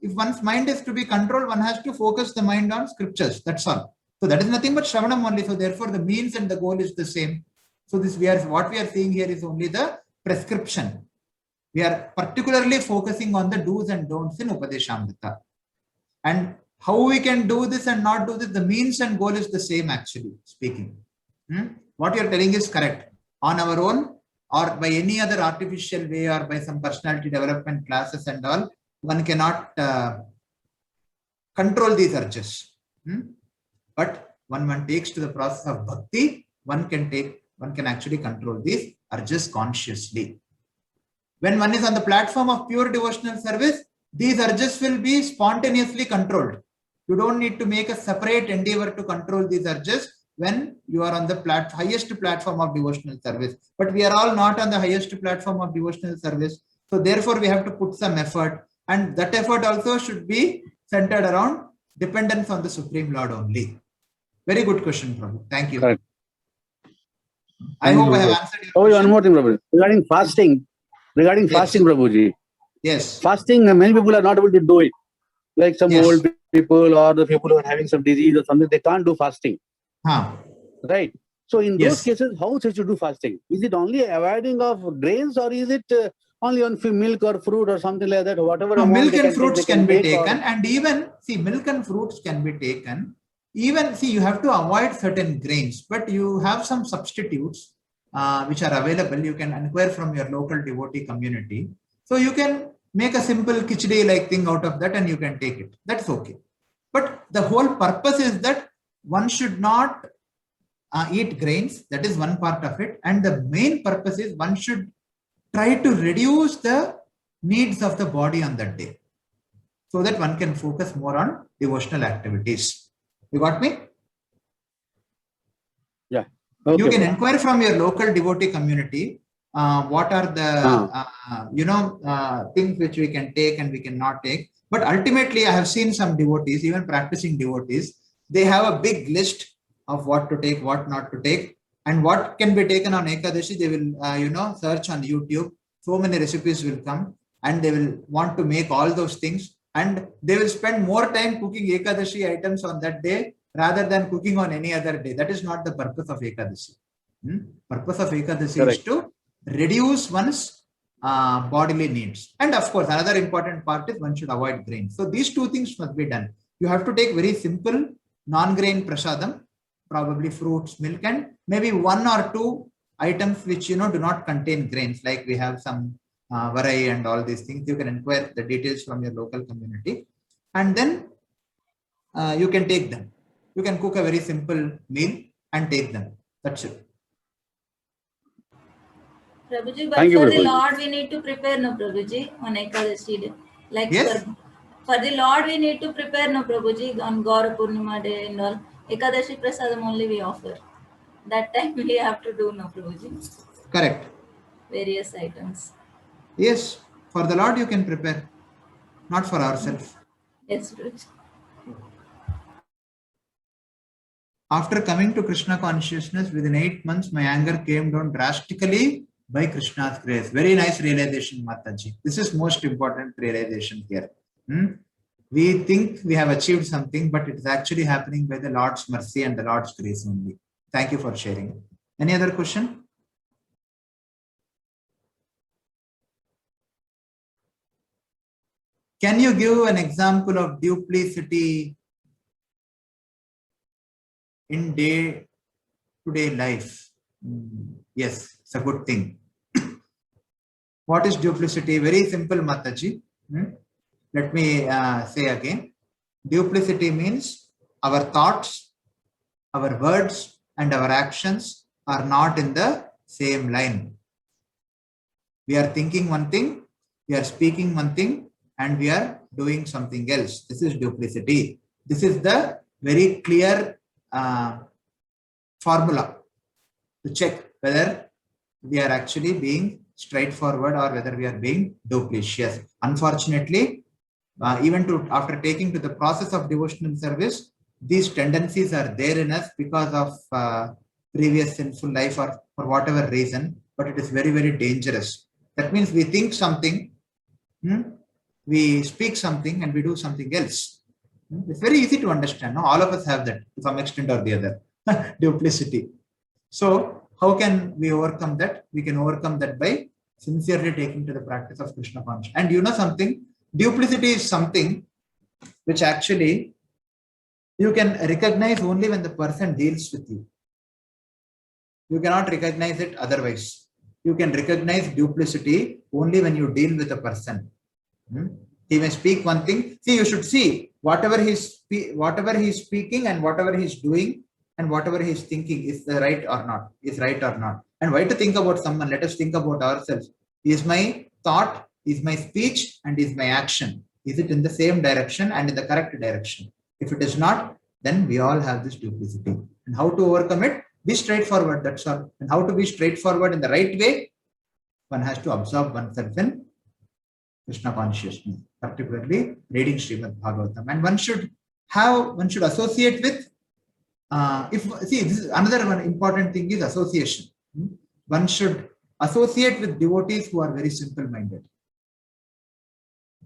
if one's mind is to be controlled, one has to focus the mind on scriptures. That's all. So that is nothing but Shravanam only. So therefore, the means and the goal is the same. So this what we are seeing here is only the prescription. We are particularly focusing on the do's and don'ts in Upadeshamrita. And how we can do this and not do this, the means and goal is the same actually speaking. What you are telling is correct. On our own or by any other artificial way or by some personality development classes and all, one cannot control these urges. But when one takes to the process of bhakti, one can actually control these urges consciously. When one is on the platform of pure devotional service, these urges will be spontaneously controlled. You don't need to make a separate endeavor to control these urges when you are on the highest platform of devotional service. But we are all not on the highest platform of devotional service. So therefore, we have to put some effort. And that effort also should be centered around dependence on the Supreme Lord only. Very good question, Prabhu. Thank you. Correct. I hope I have answered your Oh, question. one more thing, Prabhuji. Regarding fasting, Prabhuji. Yes. Fasting, many people are not able to do it. Like some Yes. old people or the people who are having some disease or something, they can't do fasting. Right? So in those Yes. cases, how should you do fasting? Is it only avoiding of grains or is it only on milk or fruit or something like that? Whatever No, amount milk they and can fruits take, they can be take taken, or- and even see, milk and fruits can be taken. Even see, you have to avoid certain grains, but you have some substitutes which are available. You can inquire from your local devotee community. So you can make a simple khichdi like thing out of that and you can take it. That's okay. But the whole purpose is that one should not eat grains. That is one part of it. And the main purpose is one should try to reduce the needs of the body on that day, so that one can focus more on devotional activities. You got me? Yeah. Okay. You can inquire from your local devotee community. What are the things which we can take and we cannot take. But ultimately, I have seen some devotees, even practicing devotees, they have a big list of what to take, what not to take, and what can be taken on Ekadashi. They will, search on YouTube. So many recipes will come, and they will want to make all those things, and they will spend more time cooking Ekadashi items on that day rather than cooking on any other day. That is not the purpose of Ekadashi. Purpose of Ekadashi Correct. is to reduce one's bodily needs. And of course, another important part is one should avoid grain. So these two things must be done. You have to take very simple non-grain prasadam, probably fruits, milk, and maybe one or two items which do not contain grains, like we have some varai and all these things. You can inquire the details from your local community, and then you can take them. You can cook a very simple meal and take them. That's it. Prabhuji, but Thank you, for the Prabhuji. Lord we need to prepare, no Prabhuji, on Ekadashi day. Like Yes. for the Lord we need to prepare, no Prabhuji, on Gaura Purnima day and all. Ekadashi prasadam only we offer. That time we have to do, no Prabhuji. Correct. Various items. Yes, for the Lord you can prepare, not for ourselves. Yes, Prabhuji. After coming to Krishna consciousness, within 8 months, my anger came down drastically by Krishna's grace. Very nice realization, Mataji. This is most important realization here. We think we have achieved something, but it is actually happening by the Lord's mercy and the Lord's grace only. Thank you for sharing. Any other question? Can you give an example of duplicity in day-to-day life? Yes, it's a good thing. What is duplicity? Very simple, Mataji. Let me say again. Duplicity means our thoughts, our words, and our actions are not in the same line. We are thinking one thing, we are speaking one thing, and we are doing something else. This is duplicity. This is the very clear formula to check whether we are actually being straightforward or whether we are being duplicitous. Unfortunately, even after taking to the process of devotional service, these tendencies are there in us because of previous sinful life or for whatever reason, but it is very, very dangerous. That means we think something, we speak something and we do something else. It's very easy to understand. No? All of us have that to some extent or the other. Duplicity. So how can we overcome that? We can overcome that by sincerely taking to the practice of Krishna consciousness. And you know something? Duplicity is something which actually you can recognize only when the person deals with you. You cannot recognize it otherwise. You can recognize duplicity only when you deal with a person. He may speak one thing. See, you should see whatever he's speaking and whatever he's doing and whatever he's thinking is right or not. Is right or not. And why to think about someone? Let us think about ourselves. Is my thought, is my speech, and is my action? Is it in the same direction and in the correct direction? If it is not, then we all have this duplicity. And how to overcome it? Be straightforward, that's all. And how to be straightforward in the right way? One has to absorb oneself in Krishna consciousness, particularly reading Srimad Bhagavatam. And one should associate with, this is another one important thing is association. One should associate with devotees who are very simple-minded.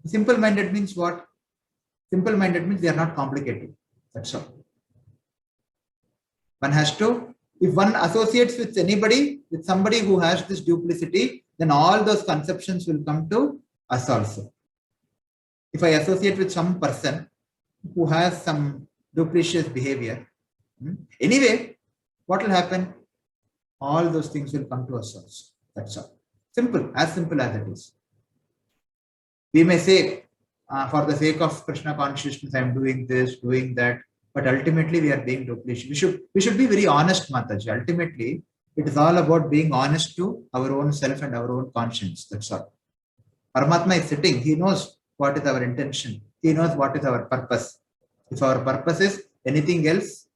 Simple-minded means what? Simple-minded means they are not complicated. That's all. One has to, if one associates with anybody, with somebody who has this duplicity, then all those conceptions will come to us also. If I associate with some person who has some duplicitous behavior, anyway, what will happen? All those things will come to us also. That's all. Simple as it is. We may say, for the sake of Krishna consciousness, I am doing this, doing that, but ultimately we are being duplicitous. We should be very honest, Mataji. Ultimately, it is all about being honest to our own self and our own conscience. That's all. Paramatma is sitting. He knows what is our intention. He knows what is our purpose. If our purpose is anything else,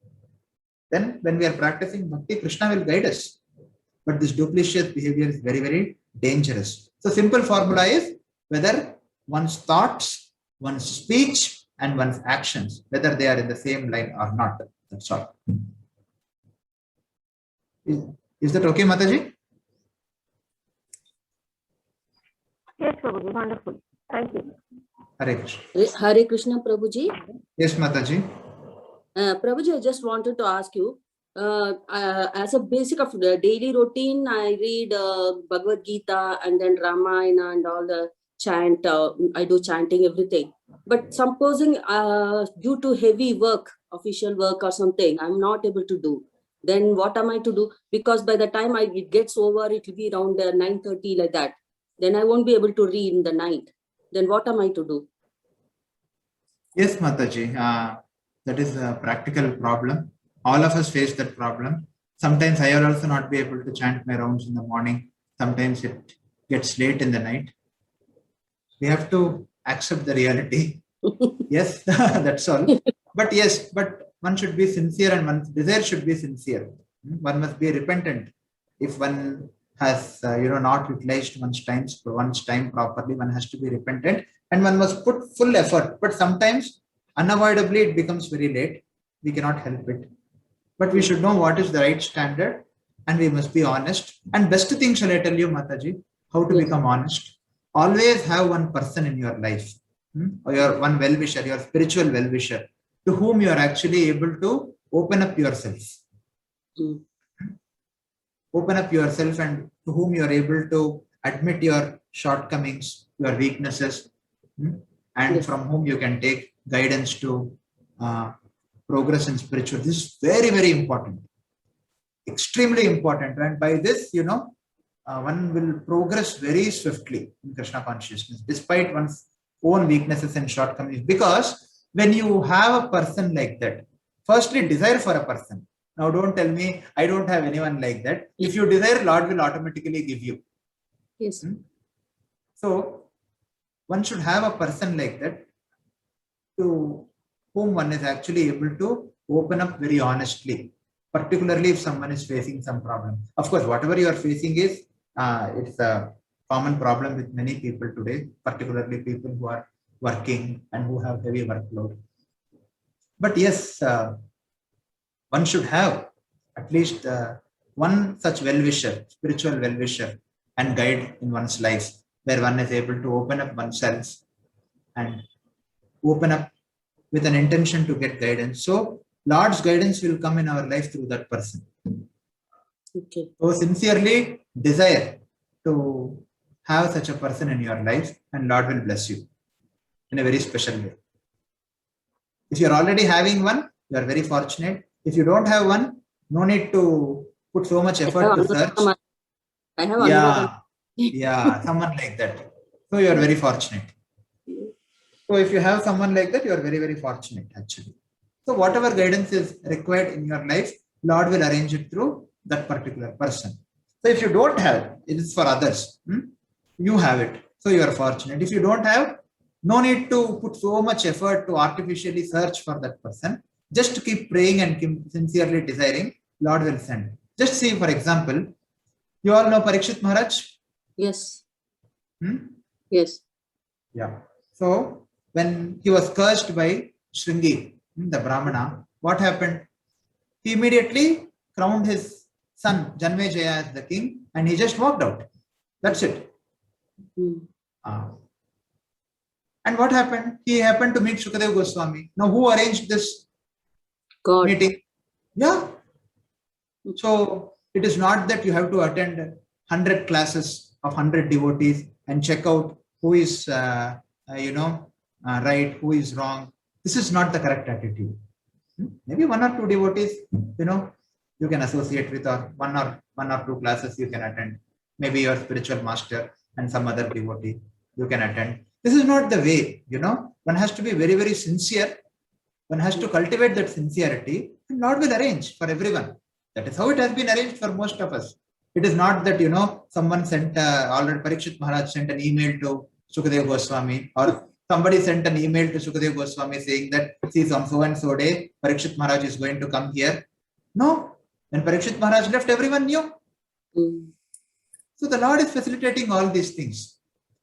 then when we are practicing bhakti, Krishna will guide us. But this duplicitous behavior is very, very dangerous. So simple formula is whether one's thoughts, one's speech, and one's actions, whether they are in the same line or not. That's all. Is that okay, Mataji? Yes, Prabhuji, wonderful. Thank you. Hare Krishna. Hare Krishna, Prabhuji. Yes, Mataji. Prabhuji, I just wanted to ask you, as a basic of the daily routine, I read Bhagavad Gita and then Ramayana and all the chant. I do chanting, everything. But supposing due to heavy work, official work or something, I'm not able to do. Then what am I to do? Because by the time it gets over, it will be around 9:30 like that. Then I won't be able to read in the night. Then what am I to do? Yes, Mataji. That is a practical problem. All of us face that problem. Sometimes I will also not be able to chant my rounds in the morning. Sometimes it gets late in the night. We have to accept the reality. Yes, that's all. But yes, but one should be sincere and one's desire should be sincere. One must be repentant. If one has not utilized one's time properly, one has to be repentant and one must put full effort. But sometimes unavoidably it becomes very late. We cannot help it. But we should know what is the right standard and we must be honest. And best thing shall I tell you, Mataji, how to become honest. Always have one person in your life, or your one well-wisher, your spiritual well-wisher, to whom you are actually able to open up yourself. Open up yourself and to whom you are able to admit your shortcomings, your weaknesses, and from whom you can take guidance to progress in spiritual. This is very, very important. Extremely important. And by this, one will progress very swiftly in Krishna consciousness, despite one's own weaknesses and shortcomings. Because when you have a person like that, firstly, desire for a person. Now, don't tell me I don't have anyone like that. If you desire, Lord will automatically give you. Yes. So, one should have a person like that to whom one is actually able to open up very honestly, particularly if someone is facing some problem. Of course, whatever you are facing is, it's a common problem with many people today, particularly people who are working and who have heavy workload. But yes, one should have at least one such well-wisher, spiritual well-wisher and guide in one's life, where one is able to open up oneself and open up with an intention to get guidance. So Lord's guidance will come in our life through that person. Okay. So sincerely desire to have such a person in your life, and Lord will bless you in a very special way. If you're already having one, you are very fortunate. If you don't have one, no need to put so much effort to search. I have Anurag. Yeah, someone like that. So you are very fortunate. So if you have someone like that, you are very, very fortunate actually. So whatever guidance is required in your life, Lord will arrange it through that particular person. So if you don't have, it is for others. You have it. So you are fortunate. If you don't have, no need to put so much effort to artificially search for that person. Just keep praying and keep sincerely desiring, Lord will send. Just see, for example, you all know Parikshit Maharaj? Yes. Hmm? Yes. Yeah. So when he was cursed by Shringi, the Brahmana, what happened? He immediately crowned his son Janmejaya as the king, and he just walked out. That's it. And what happened? He happened to meet Shukadev Goswami. Now, who arranged this God. meeting? Yeah. So it is not that you have to attend 100 classes of 100 devotees and check out who is, right, who is wrong. This is not the correct attitude. Maybe 1 or 2 devotees, you can associate with, or one or two classes you can attend. Maybe your spiritual master and some other devotee you can attend. This is not the way, one has to be very, very sincere. One has to cultivate that sincerity, and Lord will arrange for everyone. That is how it has been arranged for most of us. It is not that, someone sent, already Parikshit Maharaj sent an email to Shukadev Goswami, or somebody sent an email to Shukadev Goswami saying that, see, on so and so day, Parikshit Maharaj is going to come here. No, when Parikshit Maharaj left, everyone knew. So the Lord is facilitating all these things.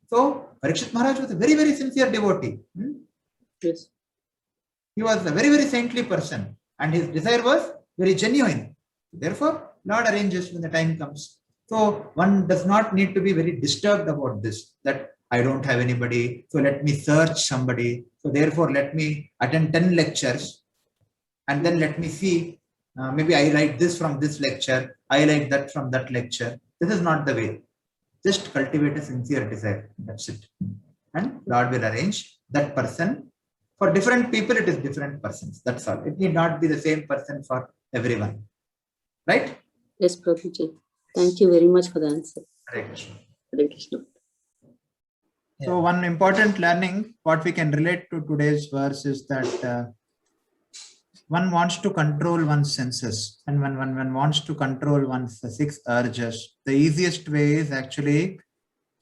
So Parikshit Maharaj was a very, very sincere devotee. Yes. He was a very, very saintly person, and his desire was very genuine. Therefore, Lord arranges when the time comes. So one does not need to be very disturbed about this, that I don't have anybody, so let me search somebody. So therefore, let me attend 10 lectures, and then let me see, maybe I like this from this lecture, I like that from that lecture. This is not the way. Just cultivate a sincere desire. That's it. And Lord will arrange that person. For different people, it is different persons. That's all. It need not be the same person for everyone. Right? Yes, Prabhuji. Thank you very much for the answer. Hare Krishna. Hare Krishna. So one important learning, what we can relate to today's verse is that one wants to control one's senses, and when one wants to control one's 6 urges, the easiest way is actually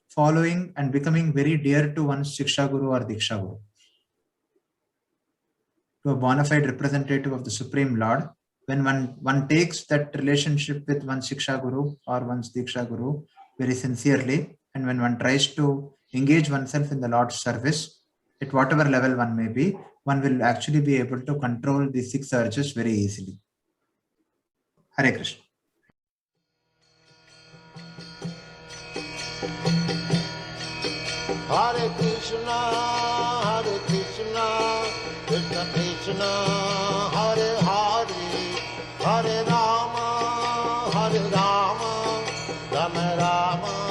following and becoming very dear to one's Shiksha Guru or Diksha Guru, to a bona fide representative of the Supreme Lord. When one takes that relationship with one's Shiksha Guru or one's Diksha Guru very sincerely, and when one tries to engage oneself in the Lord's service, at whatever level one may be, one will actually be able to control the 6 urges very easily. Hare Krishna. Hare Krishna, Hare Krishna, Krishna Krishna, Hare Hare, Hare Rama, Rama Rama.